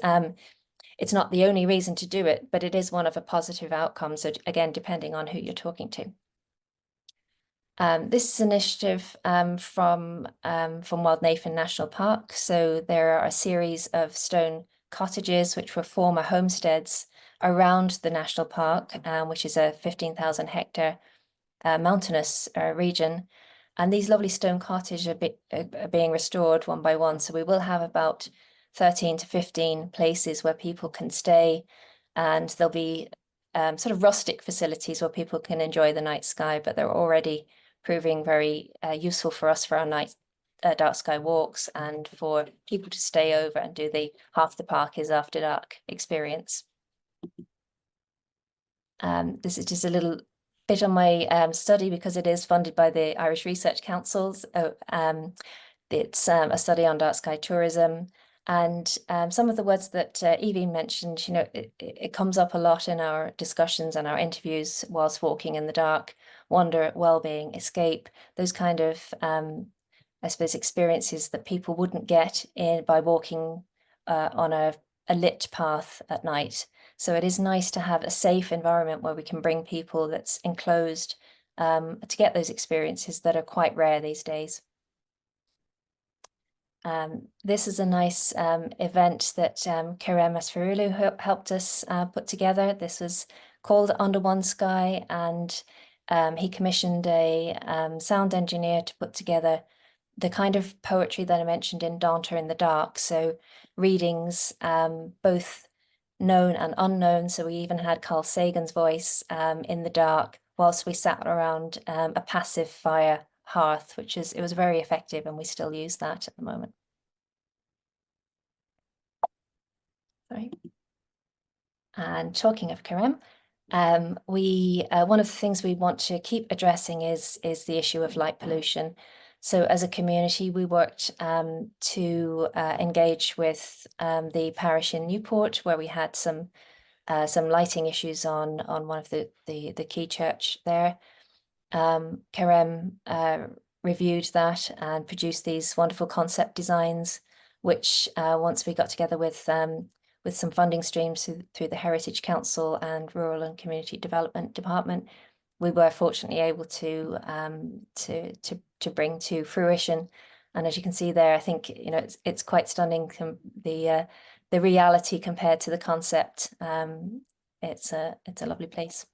it's not the only reason to do it, but it is one of a positive outcome. So again, depending on who you're talking to. This is an initiative from Wild Nathan National Park. So there are a series of stone cottages which were former homesteads around the national park, which is a 15,000 hectare mountainous region. And these lovely stone cottages are being restored one by one. So we will have about 13 to 15 places where people can stay, and there'll be sort of rustic facilities where people can enjoy the night sky, but they're already proving very useful for us for our night dark sky walks, and for people to stay over and do the half the park is after dark experience. This is just a little bit on my study, because it is funded by the Irish Research Councils. It's a study on dark sky tourism. And some of the words that Evie mentioned, it comes up a lot in our discussions and our interviews whilst walking in the dark: wonder, well-being, escape, those kind of, I suppose, experiences that people wouldn't get by walking on a lit path at night. So it is nice to have a safe environment where we can bring people that's enclosed to get those experiences that are quite rare these days. This is a nice event that Kerry Masferulu helped us put together. This was called Under One Sky, and he commissioned a sound engineer to put together the kind of poetry that I mentioned in Danter in the Dark. So readings, both known and unknown. So we even had Carl Sagan's voice in the dark whilst we sat around a passive fire hearth, it was very effective, and we still use that at the moment. Sorry. And talking of Kerem, one of the things we want to keep addressing is the issue of light pollution. So as a community, we worked to engage with the parish in Newport, where we had some lighting issues on one of the key church there. Kerem reviewed that and produced these wonderful concept designs, which once we got together with some funding streams through the Heritage Council and Rural and Community Development Department, we were fortunately able to bring to fruition. And as you can see there, I think it's quite stunning, the reality compared to the concept. It's a lovely place.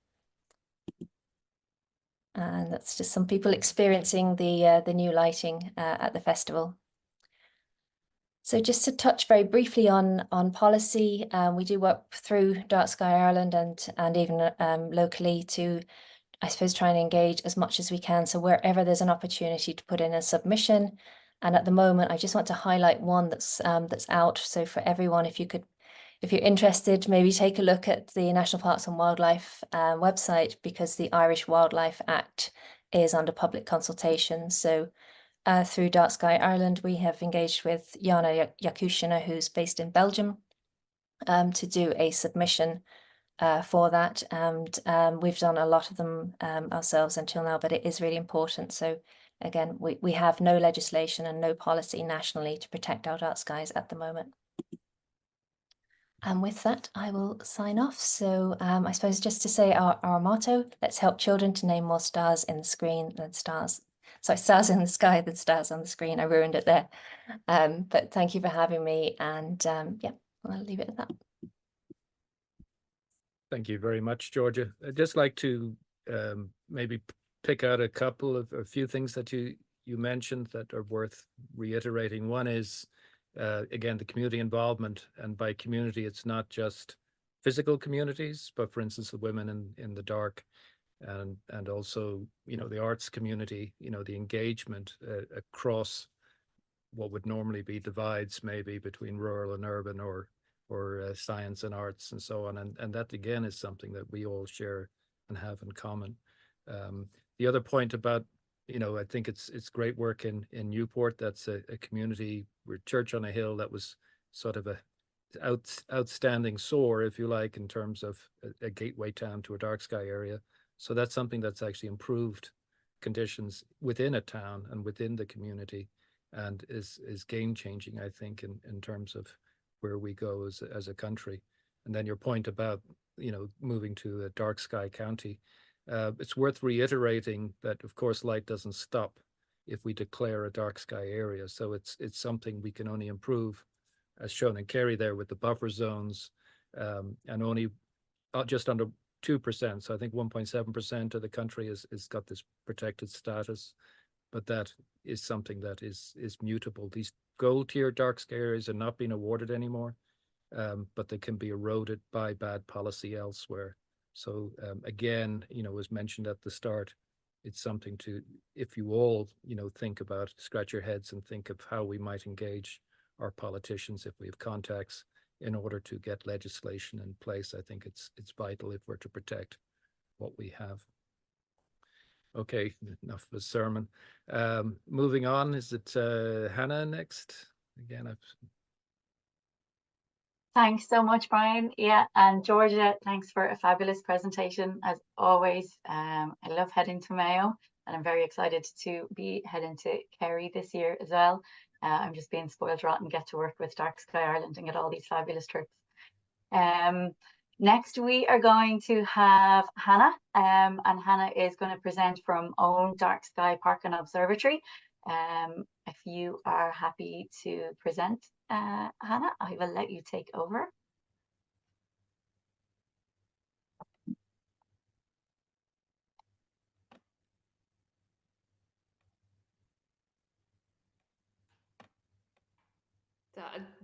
And that's just some people experiencing the new lighting at the festival. So just to touch very briefly on policy, we do work through Dark Sky Ireland and even locally to, I suppose, try and engage as much as we can. So wherever there's an opportunity to put in a submission, and at the moment, I just want to highlight one that's out. So for everyone, if you're interested, maybe take a look at the National Parks and Wildlife website, because the Irish Wildlife Act is under public consultation. So through Dark Sky Ireland, we have engaged with Jana Jakushina, who's based in Belgium, to do a submission for that. And we've done a lot of them ourselves until now, but it is really important. So again, we have no legislation and no policy nationally to protect our dark skies at the moment. And with that, I will sign off. So I suppose just to say our motto: let's help children to name more stars in the screen than stars. Sorry, stars in the sky than stars on the screen. I ruined it there. But thank you for having me. And yeah, I'll leave it at that. Thank you very much, Georgia. I'd just like to maybe pick out a few things that you mentioned that are worth reiterating. One is, again, the community involvement. And by community, it's not just physical communities, but for instance, the women in the dark, and also, the arts community, the engagement across what would normally be divides, maybe between rural and urban, or science and arts and so on. And that again is something that we all share and have in common. The other point about, I think it's great work in Newport. That's a community, we're church on a hill that was sort of a outstanding soar, if you like, in terms of a gateway town to a dark sky area. So that's something that's actually improved conditions within a town and within the community, and is game changing, I think, in terms of where we go as a country. And then your point about, moving to a dark sky county, it's worth reiterating that, of course, light doesn't stop if we declare a dark sky area. So it's something we can only improve, as shown in Kerry there with the buffer zones, and only just under 2%. So I think 1.7% of the country has got this protected status, but that is something that is mutable. These gold tier dark sky areas are not being awarded anymore, but they can be eroded by bad policy elsewhere. So again, as mentioned at the start, it's something to, if you all, think about, scratch your heads and think of how we might engage our politicians if we have contacts in order to get legislation in place. I think it's vital if we're to protect what we have. Okay, enough of a sermon. Moving on, is it Hannah next? Again, Thanks so much, Brian. Yeah, and Georgia, thanks for a fabulous presentation as always. I love heading to Mayo, and I'm very excited to be heading to Kerry this year as well. I'm just being spoiled rotten, get to work with Dark Sky Ireland and get all these fabulous trips. Next, we are going to have Hannah, and Hannah is going to present from Own Dark Sky Park and Observatory. If you are happy to present, Hannah, I will let you take over.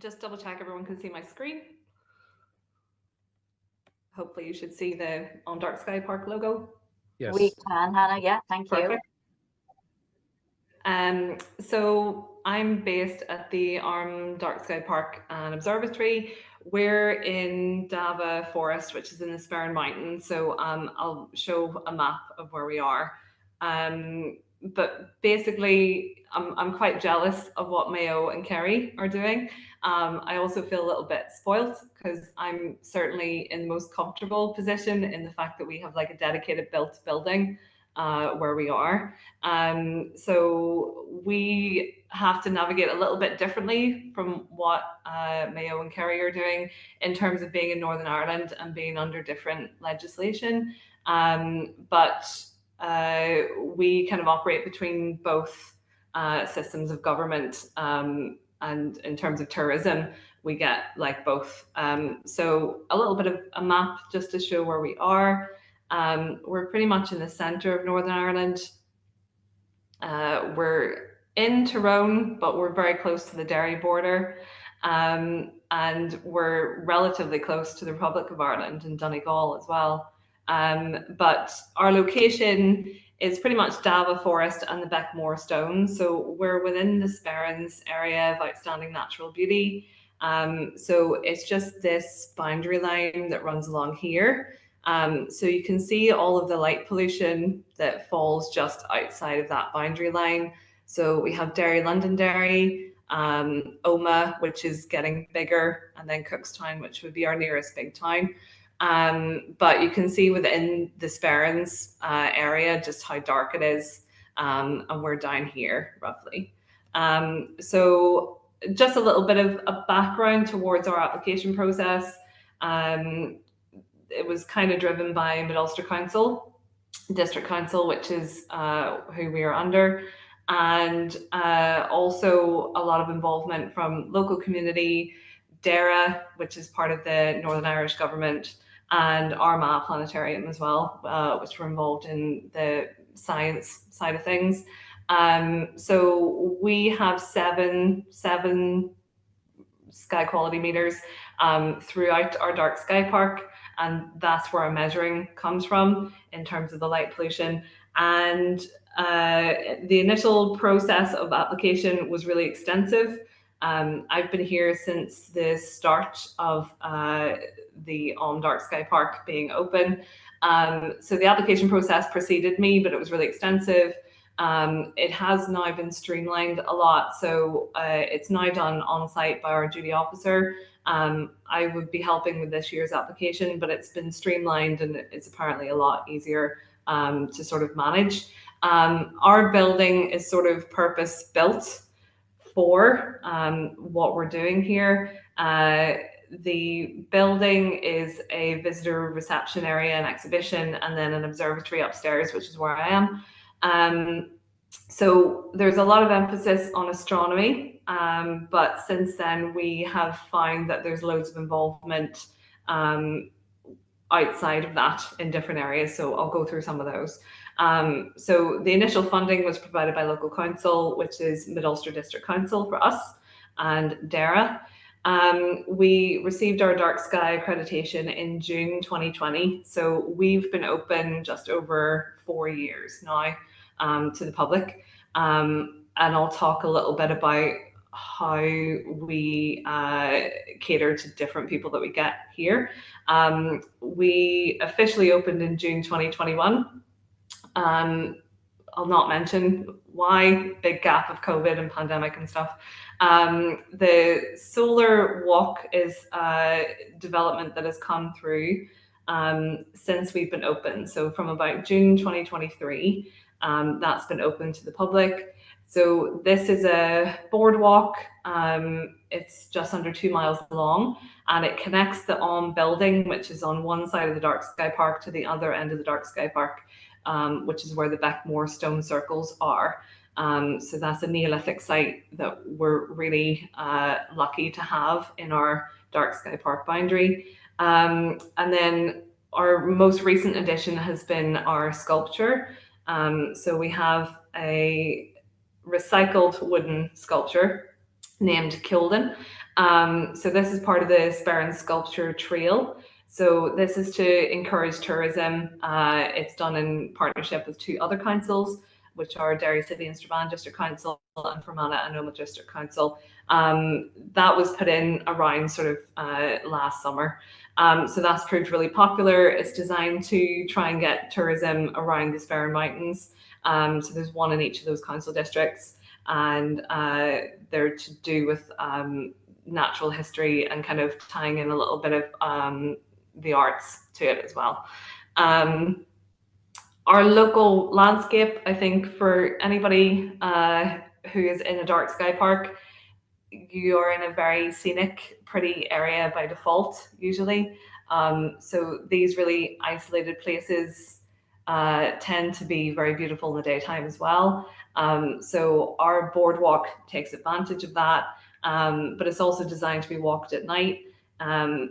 just double check everyone can see my screen. Hopefully you should see the On Dark Sky Park logo. Yes. We can, Hannah. Yeah, thank you. Perfect. So I'm based at the Dark Sky Park and Observatory. We're in Dava Forest, which is in the Sperrin Mountains. So I'll show a map of where we are. But basically, I'm quite jealous of what Mayo and Kerry are doing. I also feel a little bit spoilt because I'm certainly in the most comfortable position in the fact that we have like a dedicated built building where we are. So we have to navigate a little bit differently from what Mayo and Kerry are doing in terms of being in Northern Ireland and being under different legislation. But we kind of operate between both systems of government, and in terms of tourism, we get like both. So a little bit of a map just to show where we are. We're pretty much in the centre of Northern Ireland. We're in Tyrone, but we're very close to the Derry border. And we're relatively close to the Republic of Ireland and Donegal as well. But our location is pretty much Dava Forest and the Beckmore Stone. So we're within the Sperrins area of outstanding natural beauty. So it's just this boundary line that runs along here. So you can see all of the light pollution that falls just outside of that boundary line. So we have Derry, Londonderry, Omagh, which is getting bigger, and then Cookstown, which would be our nearest big town. But you can see within the Sperrins area just how dark it is, and we're down here roughly. So just a little bit of a background towards our application process. It was kind of driven by Mid-Ulster Council, District Council, which is who we are under, and also a lot of involvement from local community, DARA, which is part of the Northern Irish government, and Armagh Planetarium as well, which were involved in the science side of things. So we have seven sky quality meters throughout our dark sky park, and that's where our measuring comes from in terms of the light pollution. And the initial process of application was really extensive. I've been here since the start of the Dark Sky Park being open. So the application process preceded me, but it was really extensive. It has now been streamlined a lot, so it's now done on site by our duty officer. I would be helping with this year's application, but it's been streamlined and it's apparently a lot easier to sort of manage. Our building is sort of purpose built for what we're doing here. The building is a visitor reception area and exhibition, and then an observatory upstairs, which is where I am. So there's a lot of emphasis on astronomy, but since then we have found that there's loads of involvement outside of that in different areas. So I'll go through some of those. So the initial funding was provided by local council, which is Mid-Ulster District Council for us, and DARA. We received our Dark Sky accreditation in June 2020. So we've been open just over 4 years now to the public. And I'll talk a little bit about how we cater to different people that we get here. We officially opened in June 2021. I'll not mention why, big gap of COVID and pandemic and stuff. The solar walk is a development that has come through since we've been open. So from about June 2023, that's been open to the public. So this is a boardwalk. It's just under 2 miles long, and it connects the building, which is on one side of the Dark Sky Park, to the other end of the Dark Sky Park, which is where the Beckmore stone circles are. So that's a Neolithic site that we're really lucky to have in our Dark Sky Park boundary. And then our most recent addition has been our sculpture. So we have a recycled wooden sculpture named Kilden. So this is part of the Sperrin Sculpture Trail. So this is to encourage tourism. It's done in partnership with 2 other councils, which are Derry City and Strabane District Council and Fermanagh and Omagh District Council. That was put in around sort of last summer. So that's proved really popular. It's designed to try and get tourism around the Sperrin Mountains. So there's 1 in each of those council districts, and they're to do with natural history and kind of tying in a little bit of the arts to it as well. Our local landscape, I think for anybody who is in a dark sky park, you are in a very scenic, pretty area by default, usually. So these really isolated places tend to be very beautiful in the daytime as well. So our boardwalk takes advantage of that, but it's also designed to be walked at night.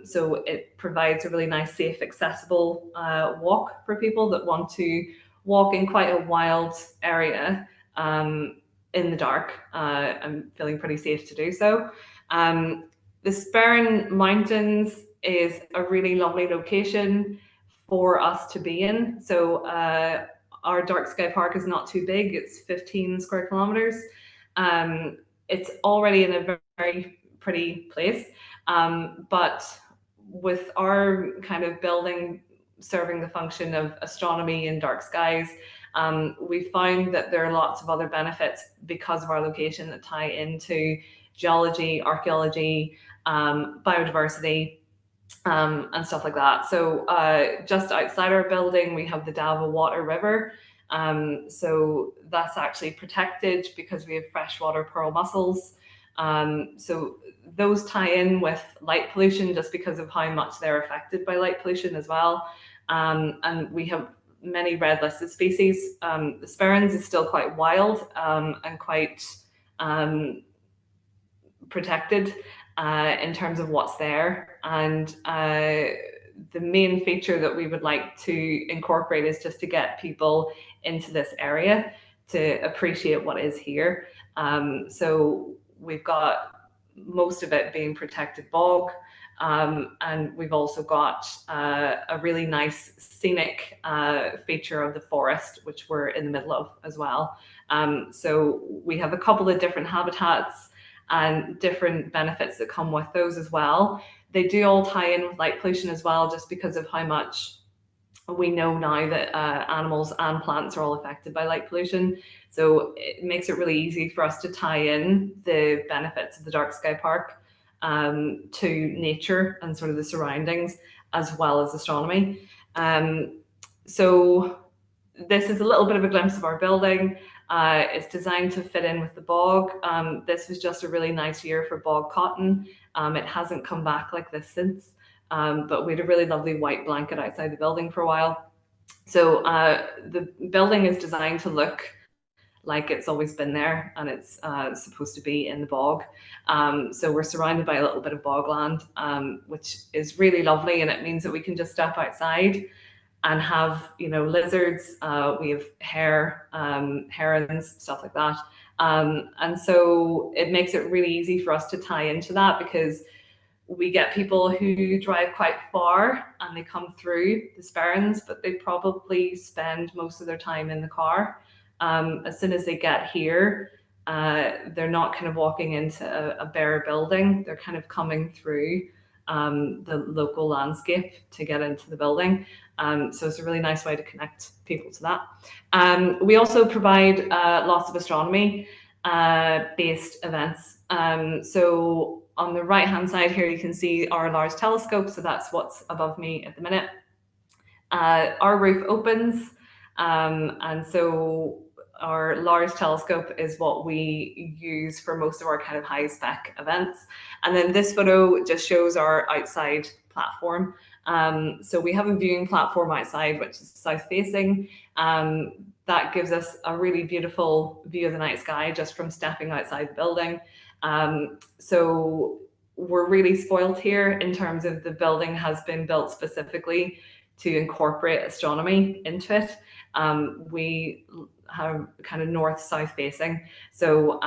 So it provides a really nice, safe, accessible walk for people that want to walk in quite a wild area in the dark. I'm feeling pretty safe to do so. The Sperrin Mountains is a really lovely location for us to be in. So our dark sky park is not too big. It's 15 square kilometers. It's already in a very pretty place. But with our kind of building serving the function of astronomy and dark skies, we found that there are lots of other benefits because of our location that tie into geology, archaeology, biodiversity, and stuff like that. So just outside our building, we have the Dalva Water River. So that's actually protected because we have freshwater pearl mussels. So those tie in with light pollution just because of how much they're affected by light pollution as well. And we have many red listed species. The Sperrins is still quite wild and quite protected in terms of what's there. And the main feature that we would like to incorporate is just to get people into this area to appreciate what is here. So we've got most of it being protected bog, and we've also got a really nice scenic feature of the forest, which we're in the middle of as well. So we have a couple of different habitats and different benefits that come with those as well. They do all tie in with light pollution as well, just because of how much we know now that animals and plants are all affected by light pollution. So it makes it really easy for us to tie in the benefits of the Dark Sky Park to nature and sort of the surroundings, as well as astronomy. So this is a little bit of a glimpse of our building. It's designed to fit in with the bog. This was just a really nice year for bog cotton. It hasn't come back like this since, but we had a really lovely white blanket outside the building for a while. So the building is designed to look like it's always been there, and it's supposed to be in the bog. So we're surrounded by a little bit of bogland, which is really lovely, and it means that we can just step outside and have, you know, lizards, we have herons, stuff like that. And so it makes it really easy for us to tie into that, because we get people who drive quite far and they come through the Sperrins, but they probably spend most of their time in the car. As soon as they get here, they're not kind of walking into a bare building. They're kind of coming through the local landscape to get into the building. So it's a really nice way to connect people to that. We also provide lots of astronomy based events. So on the right hand side here, you can see our large telescope. So that's what's above me at the minute. Our roof opens, and so our large telescope is what we use for most of our kind of high spec events. And then this photo just shows our outside platform. So we have a viewing platform outside, which is south facing. That gives us a really beautiful view of the night sky just from stepping outside the building. So we're really spoiled here in terms of the building has been built specifically to incorporate astronomy into it. We kind of north-south facing. So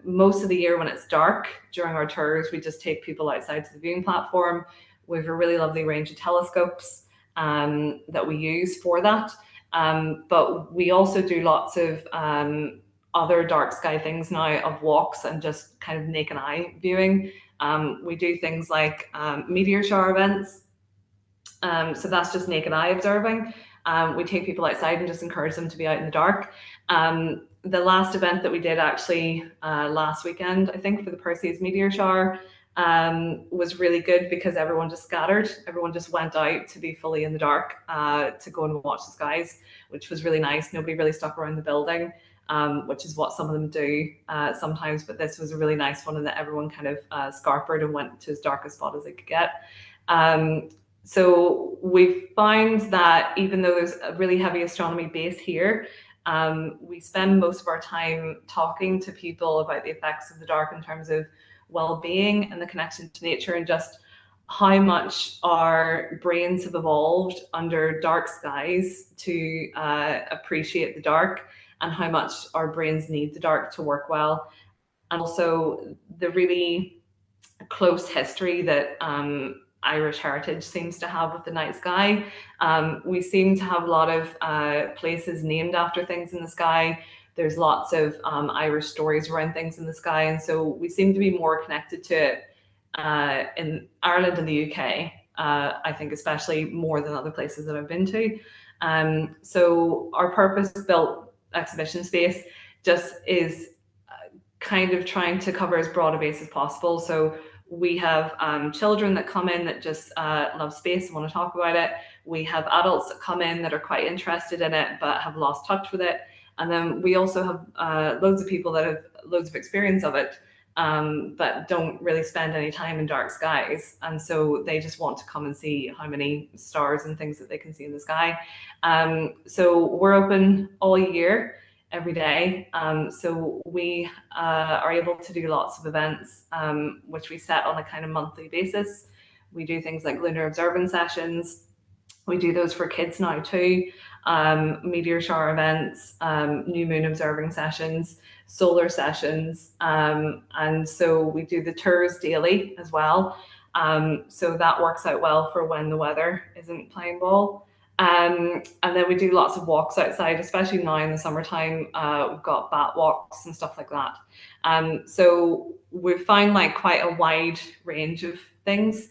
most of the year when it's dark during our tours, we just take people outside to the viewing platform. We have a really lovely range of telescopes that we use for that. But we also do lots of other dark sky things now, of walks and just kind of naked eye viewing. We do things like meteor shower events. So that's just naked eye observing. We take people outside and just encourage them to be out in the dark. The last event that we did actually last weekend, I think, for the Perseus meteor shower, was really good because everyone just scattered. Everyone just went out to be fully in the dark to go and watch the skies, which was really nice. Nobody really stuck around the building, which is what some of them do sometimes. But this was a really nice one, and that everyone kind of scarpered and went to as dark a spot as they could get. So we found that even though there's a really heavy astronomy base here, we spend most of our time talking to people about the effects of the dark in terms of well-being and the connection to nature, and just how much our brains have evolved under dark skies to appreciate the dark, and how much our brains need the dark to work well. And also the really close history that Irish heritage seems to have with the night sky. We seem to have a lot of places named after things in the sky. There's lots of Irish stories around things in the sky, and so we seem to be more connected to it in Ireland and the UK, I think, especially more than other places that I've been to. So our purpose-built exhibition space just is kind of trying to cover as broad a base as possible. So we have children that come in that just love space and want to talk about it. We have adults that come in that are quite interested in it but have lost touch with it. And then we also have loads of people that have loads of experience of it, but don't really spend any time in dark skies. And so they just want to come and see how many stars and things that they can see in the sky. So we're open all year, every day. So we are able to do lots of events, which we set on a kind of monthly basis. We do things like lunar observance sessions. We do those for kids now too. Meteor shower events, new moon observing sessions, solar sessions. And so we do the tours daily as well. So that works out well for when the weather isn't playing ball. And then we do lots of walks outside, especially now in the summertime. We've got bat walks and stuff like that. So we find like quite a wide range of things.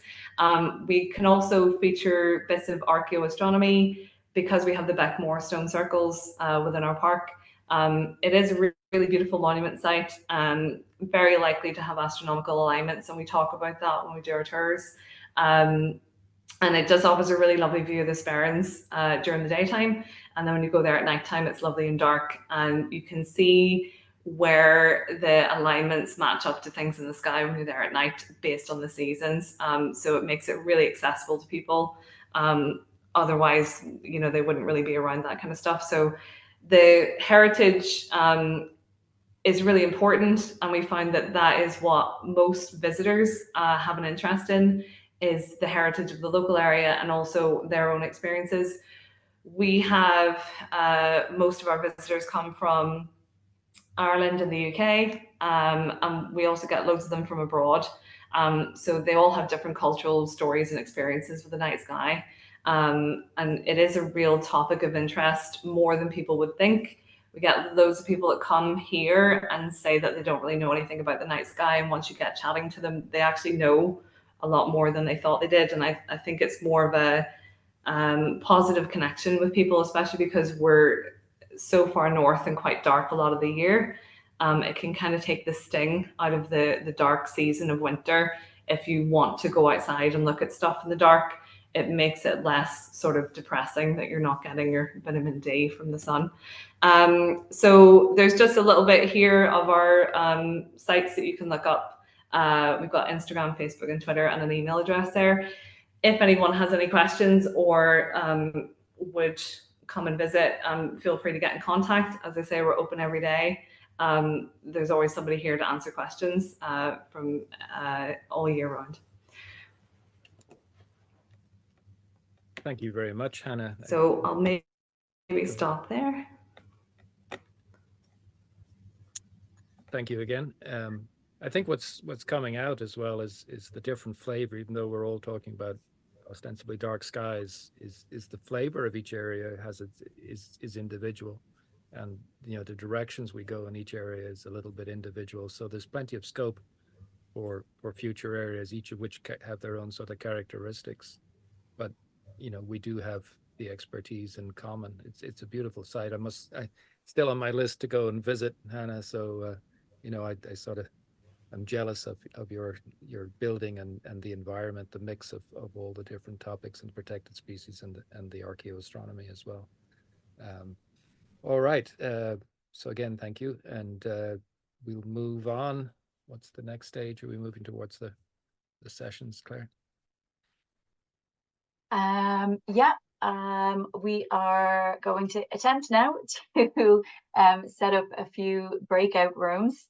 We can also feature bits of archaeoastronomy because we have the Beckmore stone circles within our park. It is a really beautiful monument site, very likely to have astronomical alignments, and we talk about that when we do our tours. And it just offers a really lovely view of the Sperrins during the daytime. And then when you go there at nighttime, it's lovely and dark, and you can see where the alignments match up to things in the sky when you're there at night based on the seasons. So it makes it really accessible to people. Otherwise, you know, they wouldn't really be around that kind of stuff. So the heritage is really important, and we find that that is what most visitors have an interest in, is the heritage of the local area and also their own experiences. We have most of our visitors come from Ireland and the UK, and we also get loads of them from abroad. So they all have different cultural stories and experiences with the night sky. And it is a real topic of interest, more than people would think. We get loads of people that come here and say that they don't really know anything about the night sky, and once you get chatting to them, they actually know a lot more than they thought they did. And I think it's more of a positive connection with people, especially because we're so far north and quite dark a lot of the year. It can kind of take the sting out of the dark season of winter. If you want to go outside and look at stuff in the dark, it makes it less sort of depressing that you're not getting your vitamin D from the sun. So there's just a little bit here of our sites that you can look up. We've got Instagram, Facebook, and Twitter, and an email address there. If anyone has any questions or would come and visit, feel free to get in contact. As I say, we're open every day. There's always somebody here to answer questions from all year round. Thank you very much, Hannah. So I'll maybe stop there. thank you again. I think what's coming out as well is the different flavor, even though we're all talking about ostensibly dark skies, is the flavor of each area is individual, and the directions we go in each area is a little bit individual. So there's plenty of scope for future areas, each of which have their own sort of characteristics. But we do have the expertise in common. It's a beautiful site. I still on my list to go and visit, Hannah. So I sort of, I'm jealous of your building and the environment, the mix of all the different topics and protected species and the archaeoastronomy as well. All right. So again, thank you, and we'll move on. What's the next stage? Are we moving towards the sessions, Claire? We are going to attempt now to set up a few breakout rooms.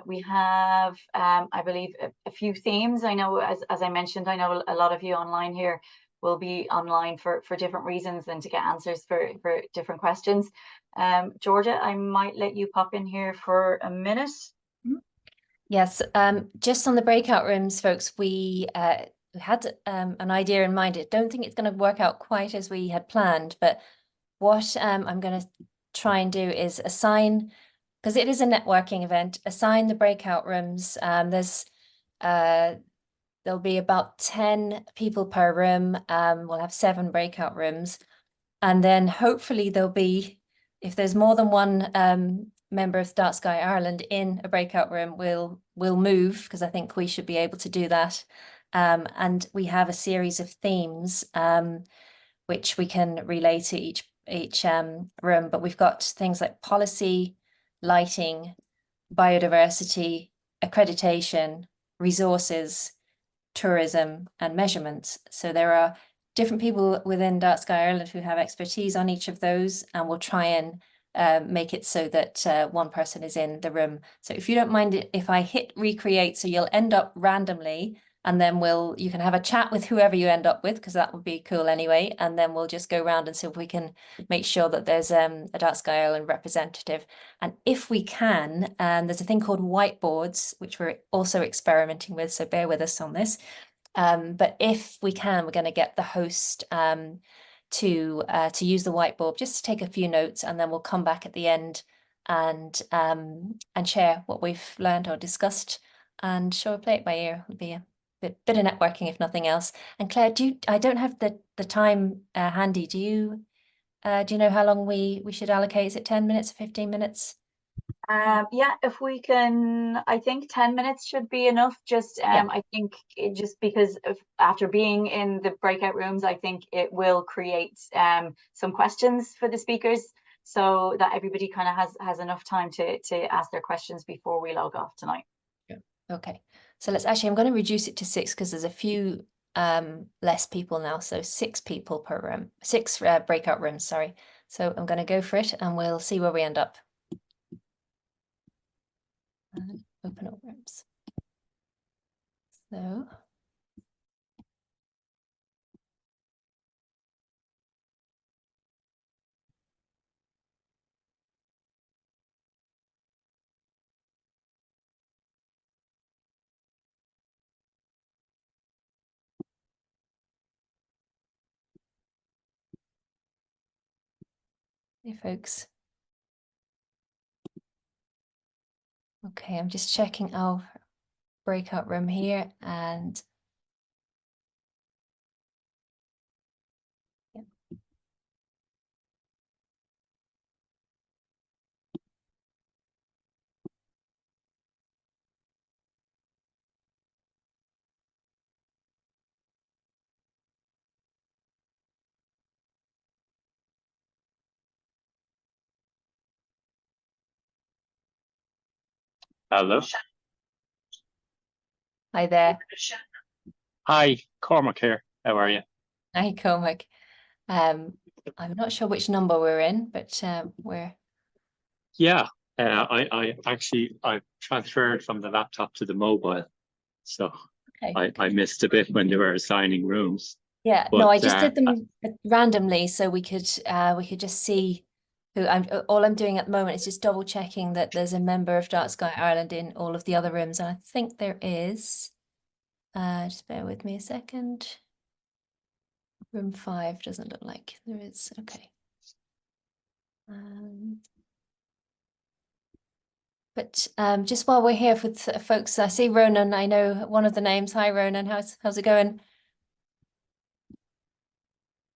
We have, I believe, a few themes. I know, as I mentioned, I know a lot of you online here will be online for different reasons and to get answers for different questions. Georgia, I might let you pop in here for a minute. Yes, just on the breakout rooms, folks, we had an idea in mind. I don't think it's going to work out quite as we had planned, but what I'm going to try and do is assign, because it is a networking event, assign the breakout rooms. There'll be about 10 people per room. We'll have 7 breakout rooms, and then hopefully there'll be, if there's more than one member of Dark Sky Ireland in a breakout room, we'll move, because I think we should be able to do that. And we have a series of themes which we can relay to each room, but we've got things like policy, lighting, biodiversity, accreditation, resources, tourism, and measurements. So there are different people within Dark Sky Ireland who have expertise on each of those, and we'll try and make it so that one person is in the room. So if you don't mind if I hit recreate, so you'll end up randomly, and then you can have a chat with whoever you end up with, because that would be cool anyway. And then we'll just go around and see if we can make sure that there's a Dark Sky Ireland representative. And if we can, there's a thing called whiteboards, which we're also experimenting with, so bear with us on this. But if we can, we're going to get the host to use the whiteboard, just to take a few notes, and then we'll come back at the end and share what we've learned or discussed, and show a play it by ear. It'll be a bit of networking, if nothing else. And Claire, I don't have the time handy. Do you know how long we should allocate? Is it 10 minutes or 15 minutes? Yeah, if we can, I think 10 minutes should be enough. Just I think just because after being in the breakout rooms, I think it will create some questions for the speakers, so that everybody kind of has enough time to ask their questions before we log off tonight. Yeah. Okay. So I'm going to reduce it to 6, because there's a few less people now. So 6 people per room, 6 breakout rooms, sorry. So I'm going to go for it, and we'll see where we end up. And open up rooms. So hey folks. Okay, I'm just checking our breakout room here, and yeah. Hello. Hi there. Hi, Cormac here. How are you? Hi, Cormac. I'm not sure which number we're in, but we're. Yeah, I transferred from the laptop to the mobile, so Okay. I missed a bit when they were assigning rooms. Yeah, But, no, I just did them randomly, so we could just see who all I'm doing at the moment is just double checking that there's a member of Dark Sky Ireland in all of the other rooms. And I think there is. Just bear with me a second. Room 5 doesn't look like there is. Okay. But just while we're here with folks, I see Ronan. I know one of the names. Hi, Ronan. How's it going?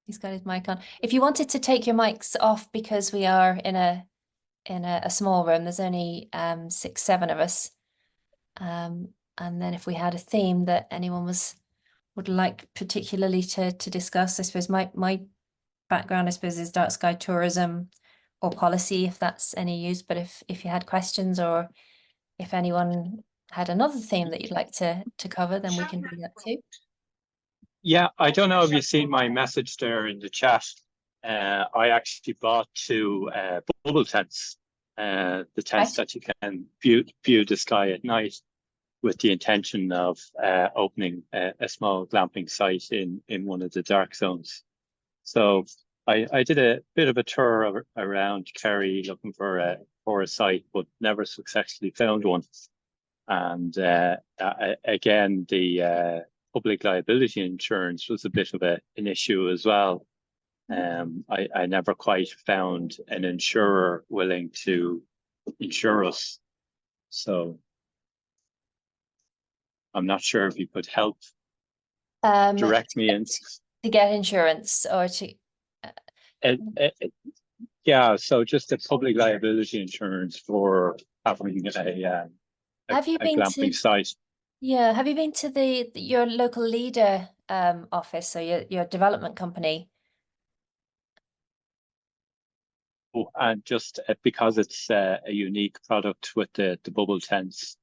He's got his mic on. If you wanted to take your mics off, because we are in a small room, there's only 6, 7 of us. And then if we had a theme that anyone would like particularly to discuss, I suppose my background, I suppose, is dark sky tourism or policy, if that's any use. But if you had questions, or if anyone had another theme that you'd like to cover, then we can do that too. Yeah, I don't know if you've seen my message there in the chat. I actually bought 2 bubble tents, the tents that you can view the sky at night, with the intention of opening a small glamping site in one of the dark zones. So I did a bit of a tour around Kerry looking for a site, but never successfully found one. And again, the public liability insurance was a bit of an issue as well. I never quite found an insurer willing to insure us. So I'm not sure if you could help direct me in. To get insurance, or to... Yeah, so just a public liability insurance for having a glamping site. Yeah, have you been to your local leader office, or your development company? Oh, and just because it's a unique product with the bubble tents,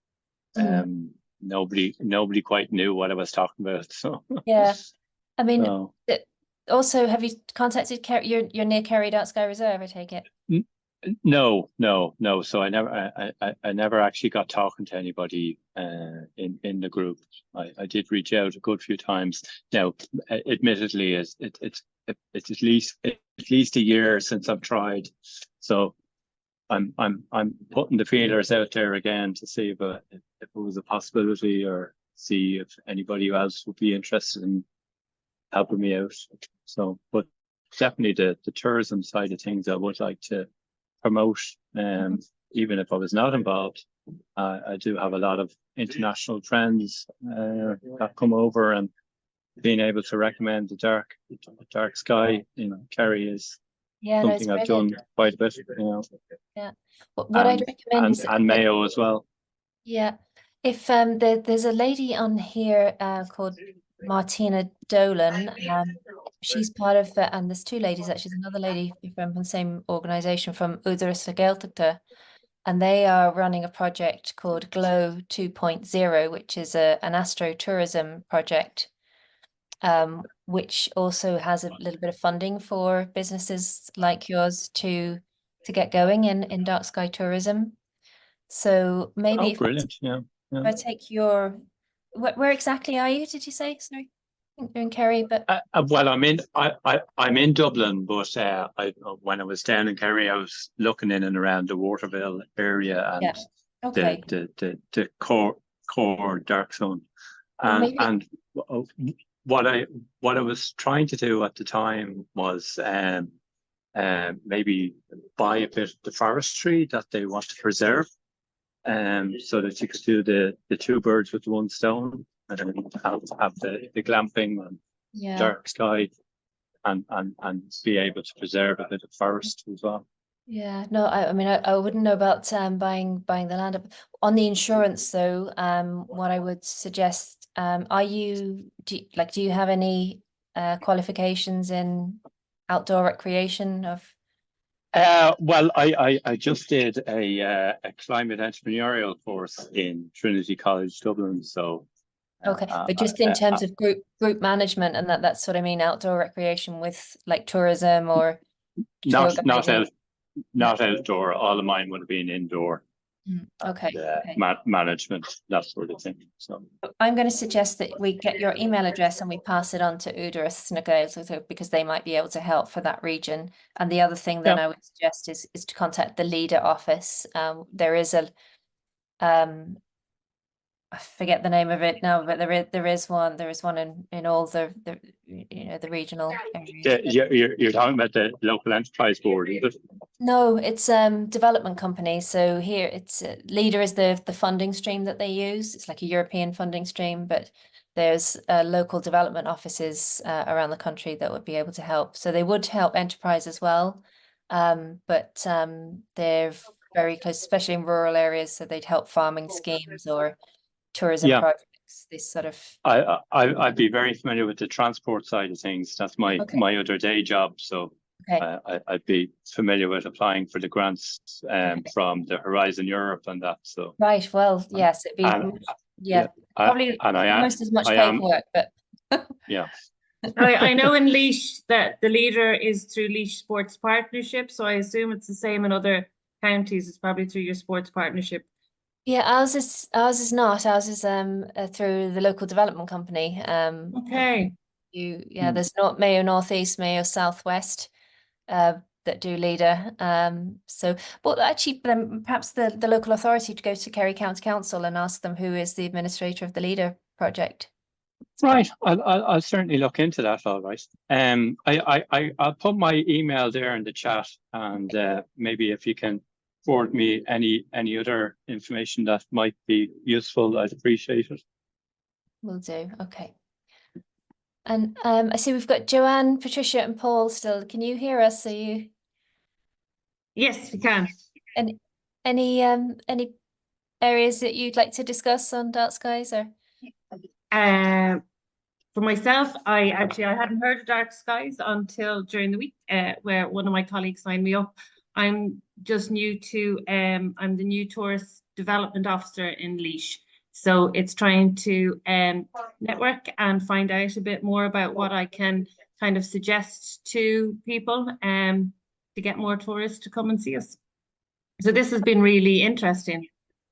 nobody quite knew what I was talking about. So yeah, I mean, also, have you contacted Kerry? You're near Kerry Dark Sky Reserve, I take it. No. So I never actually got talking to anybody in the group. I did reach out a good few times. Now, admittedly, it's at least a year since I've tried. So I'm putting the feelers out there again to see if it was a possibility, or see if anybody else would be interested in helping me out. So, but definitely the tourism side of things I would like to promote, even if I was not involved. I do have a lot of international friends that come over, and being able to recommend the dark sky in Kerry is something I've done quite a bit. Yeah, what I'd recommend is, and Mayo as well. Yeah, if there's a lady on here called Martina Dolan. She's part of, and there's 2 ladies actually. There's another lady from the same organisation, from Údarás Gaeltachta, and they are running a project called Glow 2.0, which is an astro-tourism project, which also has a little bit of funding for businesses like yours to get going in dark sky tourism. So maybe if brilliant. Yeah. I take your, where exactly are you? Did you say? Sorry, I think you're in Kerry, but well, I'm in Dublin, but when I was down in Kerry, I was looking in and around the Waterville area and the core dark zone, and what I was trying to do at the time was maybe buy a bit of the forestry that they want to preserve, so that you could do the 2 birds with 1 stone, and then have the glamping and dark sky, and be able to preserve a bit of forest as well. Yeah, no, I mean, I wouldn't know about buying the land. On the insurance though, what I would suggest, do you have any qualifications in outdoor recreation of? Well, I just did a climate entrepreneurial course in Trinity College Dublin. So okay, but just in terms of group management, and that's what I mean, outdoor recreation with like tourism or not outdoor. All of mine would have been indoor. Okay. Management, that sort of thing. So I'm going to suggest that we get your email address and we pass it on to Udar because they might be able to help for that region. And the other thing that I would suggest is to contact the leader office. There is a I forget the name of it now, but there is one in all the the regional areas. You're talking about the local enterprise board, is it? No, it's development company. So here it's Leader is the funding stream that they use. It's like a European funding stream, but there's local development offices around the country that would be able to help. So they would help enterprise as well, but they're very close, especially in rural areas. So they'd help farming schemes or tourism projects. This sort of. I'd be very familiar with the transport side of things. That's my other day job. So. I'd be familiar with applying for the grants from the Horizon Europe and that. So right, well, yes, it'd be probably almost as much paperwork, but yeah. I know in Laois that the Leader is through Laois Sports Partnership, so I assume it's the same in other counties. It's probably through your sports partnership. Yeah, ours is not. Ours is through the local development company. Okay. There's not Mayo Northeast, Mayo Southwest. That do Leader. But actually, then perhaps the local authority to go to Kerry County Council and ask them who is the administrator of the Leader project. Right, I'll certainly look into that. All right. I'll put my email there in the chat, and maybe if you can forward me any other information that might be useful, I'd appreciate it. Will do. Okay. And I see we've got Joanne, Patricia, and Paul still. Can you hear us? Are you? Yes, we can. And any areas that you'd like to discuss on Dark Skies, or? For myself, I hadn't heard of Dark Skies until during the week, where one of my colleagues signed me up. I'm just new to. I'm the new tourist development officer in Laois. So it's trying to network and find out a bit more about what I can kind of suggest to people to get more tourists to come and see us. So this has been really interesting.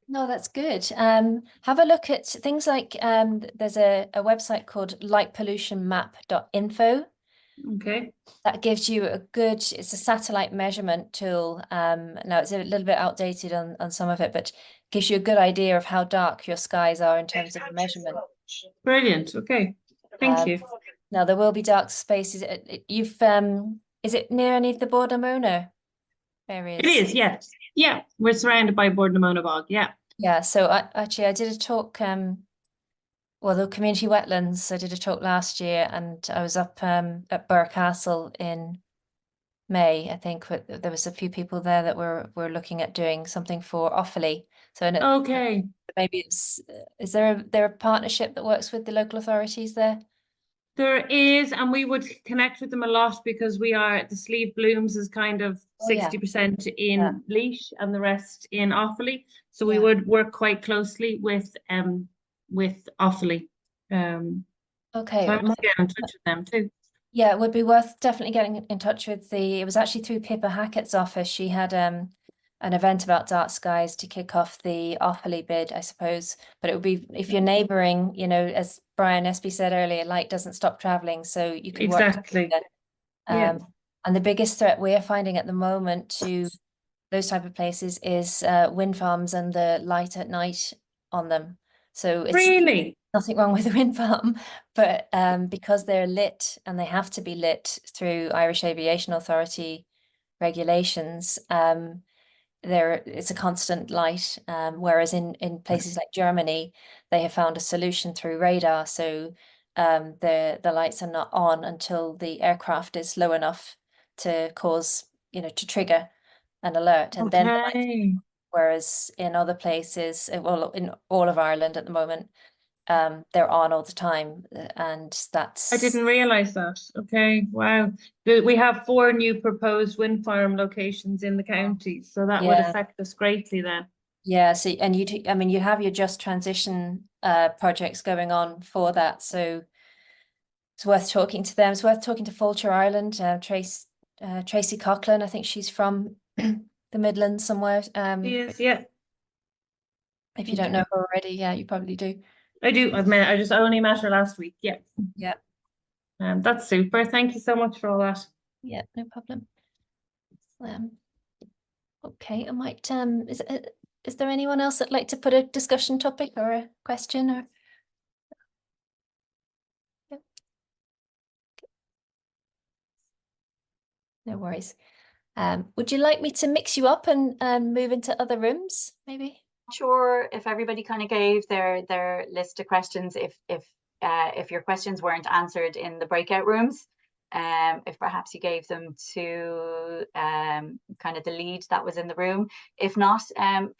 No, that's good. Have a look at things like there's a website called lightpollutionmap.info. Okay. That gives you it's a satellite measurement tool. Now it's a little bit outdated on some of it, but gives you a good idea of how dark your skies are in terms of measurement. Brilliant. Okay. Thank you. Now there will be dark spaces. Is it near any of the Bordamona areas? It is, yes. Yeah, we're surrounded by Bordamona Bog. Yeah. Yeah. So I did a talk. The community wetlands. I did a talk last year, and I was up at Burr Castle in May. I think there was a few people there that were looking at doing something for Offaly. So okay, maybe is there a partnership that works with the local authorities there? There is, and we would connect with them a lot because the Sleeve Blooms is kind of 60% in Laois and the rest in Offaly. So we would work quite closely with Offaly. Okay, so I must get in touch with them too. Yeah, it would be worth definitely getting in touch with it was actually through Pippa Hackett's office. She had an event about dark skies to kick off the Offaly bid, I suppose. But it would be, if you're neighbouring, as Brian Espey said earlier, light doesn't stop travelling, so you can work together. And the biggest threat we're finding at the moment to those type of places is wind farms and the light at night on them. So it's really nothing wrong with the wind farm, but because they're lit and they have to be lit through Irish Aviation Authority regulations, it's a constant light. Whereas in places like Germany, they have found a solution through radar, so the lights are not on until the aircraft is low enough to cause, to trigger an alert, and then the lights. Whereas in other places, well, in all of Ireland at the moment, they're on all the time, and that's. I didn't realise that. Okay, wow. We have 4 new proposed wind farm locations in the county, so that would affect us greatly then. Yeah. So, and you have your Just Transition projects going on for that, so it's worth talking to them. It's worth talking to Fulcher Ireland. Tracy Coughlin, I think she's from the Midlands somewhere. Yes, yeah. If you don't know her already, yeah, you probably do. I do. I just only met her last week. Yeah. Yeah. That's super. Thank you so much for all that. Yeah, no problem. Okay, I might is there anyone else that'd like to put a discussion topic or a question or? Yeah. No worries. Would you like me to mix you up and move into other rooms, maybe? Sure, if everybody kind of gave their list of questions, if your questions weren't answered in the breakout rooms, if perhaps you gave them to kind of the lead that was in the room. If not,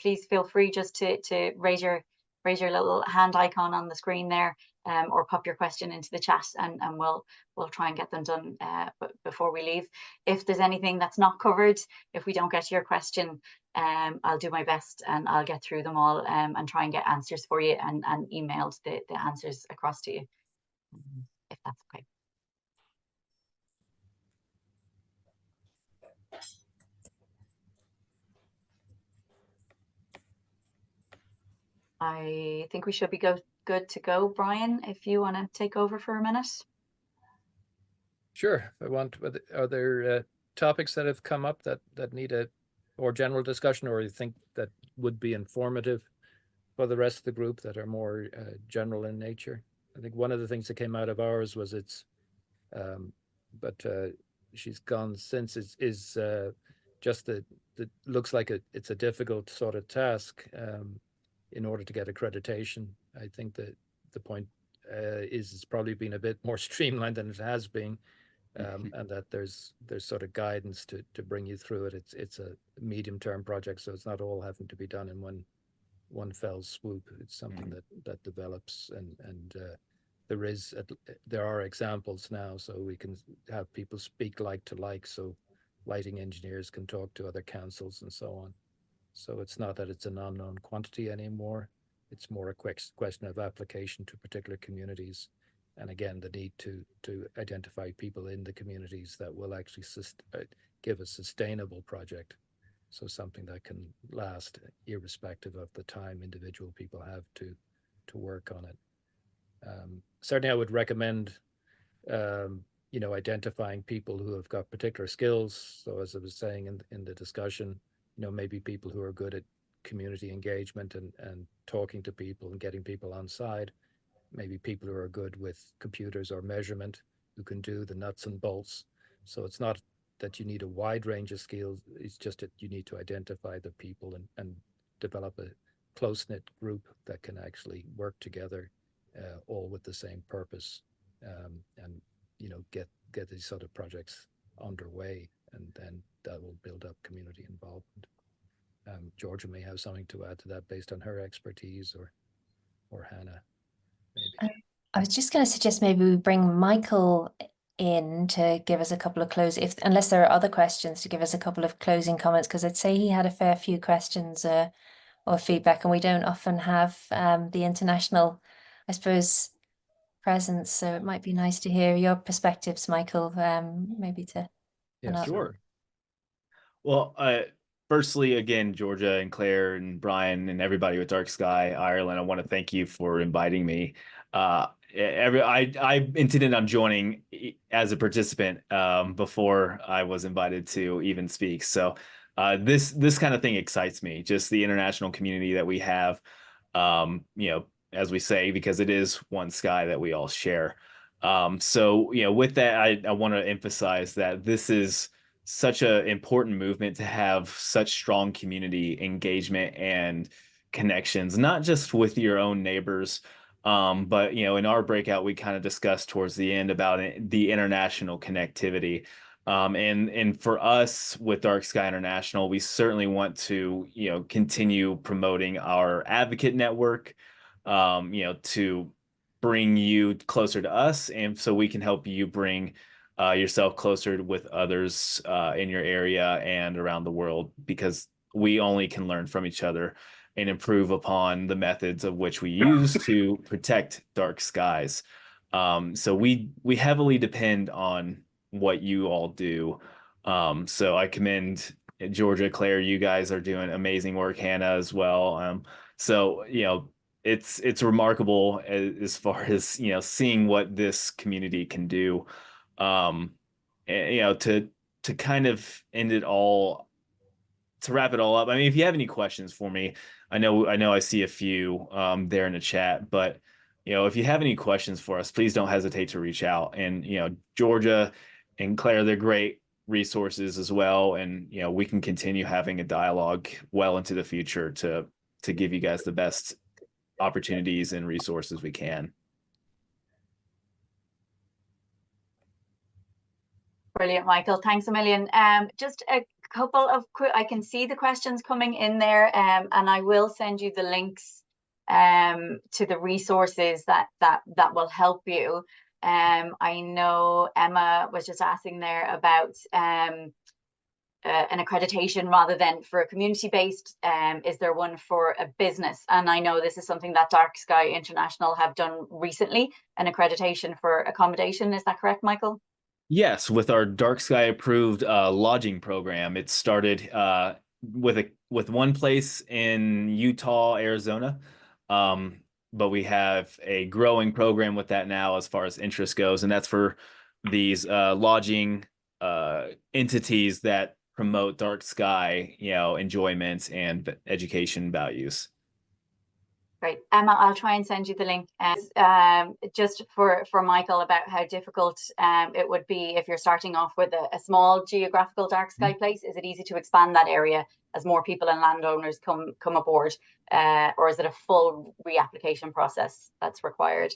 please feel free just to raise your little hand icon on the screen there, or pop your question into the chat, and we'll try and get them done before we leave. If there's anything that's not covered, if we don't get to your question, I'll do my best and I'll get through them all, and try and get answers for you, and emailed the answers across to you, if that's okay. I think we should be good to go, Brian, if you want to take over for a minute. Sure, if I want. Are there topics that have come up that need a more general discussion, or you think that would be informative for the rest of the group that are more general in nature? I think one of the things that came out of ours was but she's gone since, is just that looks like it's a difficult sort of task in order to get accreditation. I think that the point is it's probably been a bit more streamlined than it has been, and that there's sort of guidance to bring you through it. It's a medium-term project, so it's not all having to be done in one fell swoop. It's something that develops, and there are examples now, so we can have people speak like to like, so lighting engineers can talk to other councils and so on. So it's not that it's an unknown quantity anymore. It's more a quick question of application to particular communities, and again the need to identify people in the communities that will actually give a sustainable project, so something that can last irrespective of the time individual people have to work on it. Certainly I would recommend identifying people who have got particular skills. So as I was saying in the discussion, maybe people who are good at community engagement and talking to people and getting people on side, maybe people who are good with computers or measurement, who can do the nuts and bolts. So it's not that you need a wide range of skills, it's just that you need to identify the people and develop a close-knit group that can actually work together, all with the same purpose, and get these sort of projects underway, and then that will build up community involvement. Georgia may have something to add to that based on her expertise, or Hannah, maybe. I was just going to suggest maybe we bring Michael in to give us a couple of unless there are other questions, to give us a couple of closing comments, because I'd say he had a fair few questions or feedback, and we don't often have the international, I suppose, presence, so it might be nice to hear your perspectives, Michael, maybe to. Yeah, sure. Well, firstly, again, Georgia and Claire and Brian and everybody with Dark Sky Ireland, I want to thank you for inviting me. I intended on joining as a participant before I was invited to even speak. So this kind of thing excites me, just the international community that we have, as we say, because it is one sky that we all share. So with that, I want to emphasize that this is such an important movement to have such strong community engagement and connections, not just with your own neighbors, but in our breakout we kind of discussed towards the end about the international connectivity, and for us with Dark Sky International, we certainly want to continue promoting our advocate network, to bring you closer to us, and so we can help you bring yourself closer with others in your area and around the world, because we only can learn from each other and improve upon the methods of which we use to protect dark skies. So we heavily depend on what you all do. So I commend Georgia, Claire, you guys are doing amazing work, Hannah as well. So, it's remarkable as far as, seeing what this community can do. And, to kind of end it all, to wrap it all up. I mean, if you have any questions for me, I know I see a few there in the chat, but if you have any questions for us, please don't hesitate to reach out. And Georgia and Claire, they're great resources as well, and we can continue having a dialogue well into the future to give you guys the best opportunities and resources we can. Brilliant, Michael. Thanks a million. Just a couple of I can see the questions coming in there, and I will send you the links to the resources that will help you. I know Emma was just asking there about an accreditation rather than for a community-based. Is there one for a business? And I know this is something that Dark Sky International have done recently, an accreditation for accommodation. Is that correct, Michael? Yes, with our Dark Sky approved lodging program. It started with one place in Utah, Arizona. But we have a growing program with that now as far as interest goes, and that's for these lodging entities that promote dark sky, enjoyment and education values. Great. Emma, I'll try and send you the link. Just for Michael about how difficult it would be if you're starting off with a small geographical dark sky place. Is it easy to expand that area as more people and landowners come aboard, or is it a full reapplication process that's required?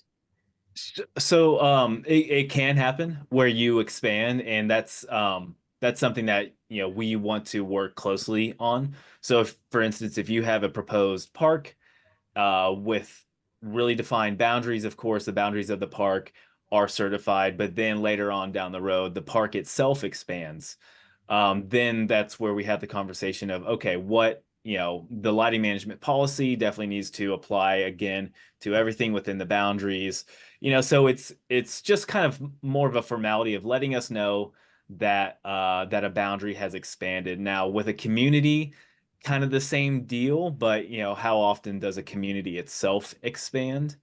So it can happen where you expand, and that's something that we want to work closely on. So if, for instance, if you have a proposed park with really defined boundaries, of course, the boundaries of the park are certified, but then later on down the road, the park itself expands. Then that's where we have the conversation of, okay, what, the lighting management policy definitely needs to apply again to everything within the boundaries. So it's just kind of more of a formality of letting us know that that a boundary has expanded. Now with a community, kind of the same deal, but how often does a community itself expand?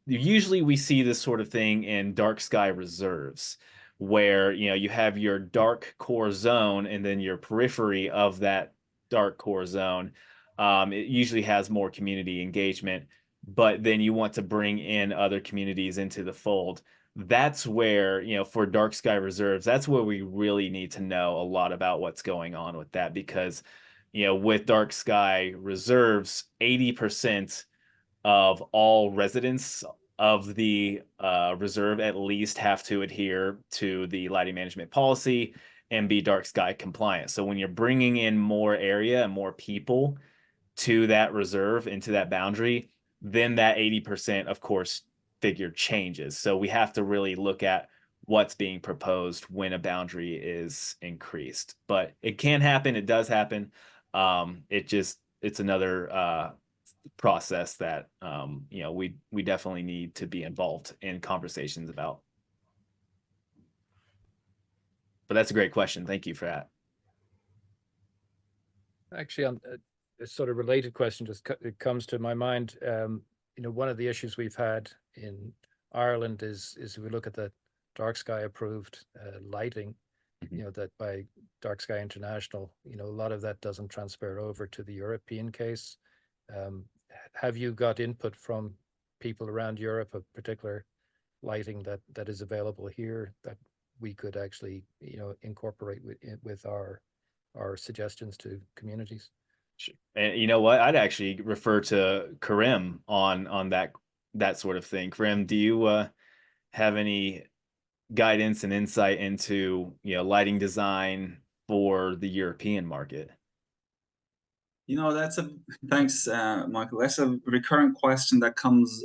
Usually we see this sort of thing in dark sky reserves, where you have your dark core zone and then your periphery of that dark core zone. It usually has more community engagement, but then you want to bring in other communities into the fold. That's where, for dark sky reserves, that's where we really need to know a lot about what's going on with that, because with dark sky reserves, 80% of all residents of the reserve at least have to adhere to the lighting management policy and be dark sky compliant. So when you're bringing in more area and more people to that reserve, into that boundary, then that 80%, of course, figure changes. So we have to really look at what's being proposed when a boundary is increased. But it can happen. It does happen. It's another process that we definitely need to be involved in conversations about. But that's a great question. Thank you for that. Actually, on a sort of related question, it comes to my mind. One of the issues we've had in Ireland is if we look at the dark sky approved lighting, that by Dark Sky International, a lot of that doesn't transfer over to the European case. Have you got input from people around Europe of particular lighting that is available here that we could actually, incorporate with our suggestions to communities? And you know what? I'd actually refer to Karim on that sort of thing. Karim, do you have any guidance and insight into lighting design for the European market? Thanks, Michael. That's a recurrent question that comes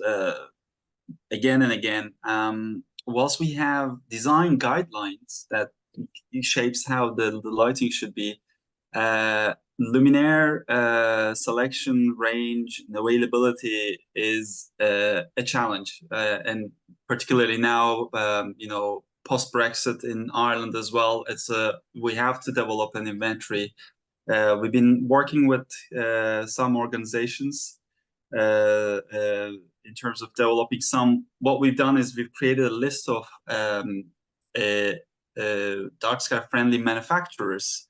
again and again. Whilst we have design guidelines that shapes how the lighting should be, luminaire selection, range, and availability is a challenge, and particularly now, post-Brexit in Ireland as well. We have to develop an inventory We've been working with some organizations in terms of developing some. What we've done is we've created a list of dark sky friendly manufacturers.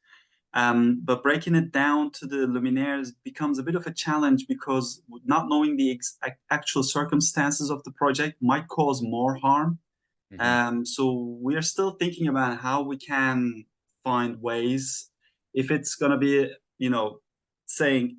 But breaking it down to the luminaires becomes a bit of a challenge, because not knowing the actual circumstances of the project might cause more harm. So we are still thinking about how we can find ways, if it's going to be, you know, saying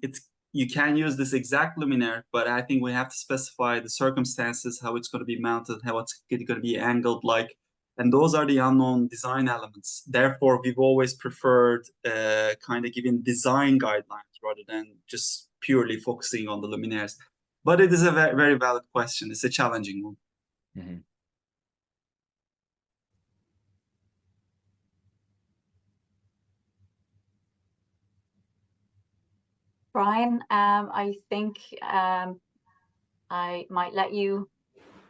you can use this exact luminaire, but I think we have to specify the circumstances, how it's going to be mounted, how it's going to be angled like. And those are the unknown design elements. Therefore, we've always preferred kind of giving design guidelines rather than just purely focusing on the luminaires. But it is a very, very valid question. It's a challenging one. Mm-hmm. Brian, I think I might let you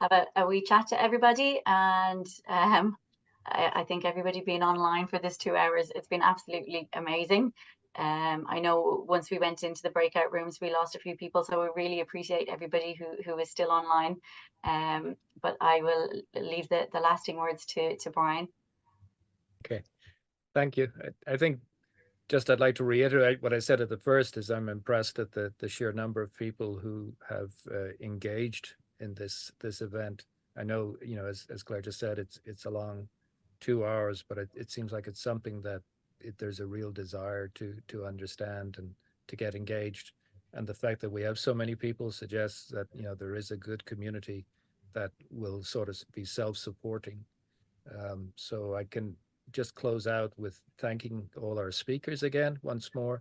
have a wee chat to everybody, and I think everybody being online for this 2 hours, it's been absolutely amazing. I know once we went into the breakout rooms, we lost a few people, so we really appreciate everybody who is still online. But I will leave the lasting words to Brian. Okay, thank you. I think just I'd like to reiterate what I said at the first, is I'm impressed at the sheer number of people who have engaged in this event. I know, you know, as Claire just said, it's a long 2 hours, but it seems like it's something that there's a real desire to understand and to get engaged. And the fact that we have so many people suggests that, you know, there is a good community that will sort of be self-supporting. So I can just close out with thanking all our speakers again once more,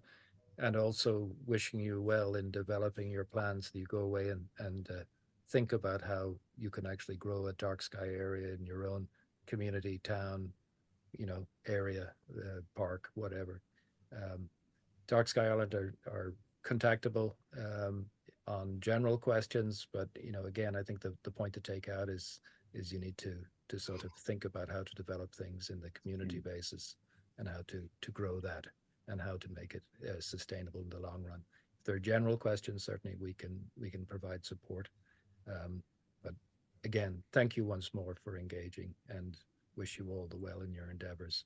and also wishing you well in developing your plans that you go away and think about how you can actually grow a dark sky area in your own community, town, you know, area, park, whatever. Dark Sky Ireland are contactable on general questions, but, you know, again, I think the point to take out is you need to sort of think about how to develop things in the community basis, and how to grow that, and how to make it sustainable in the long run. If there are general questions, certainly we can provide support. But again, thank you once more for engaging, and wish you all the well in your endeavors.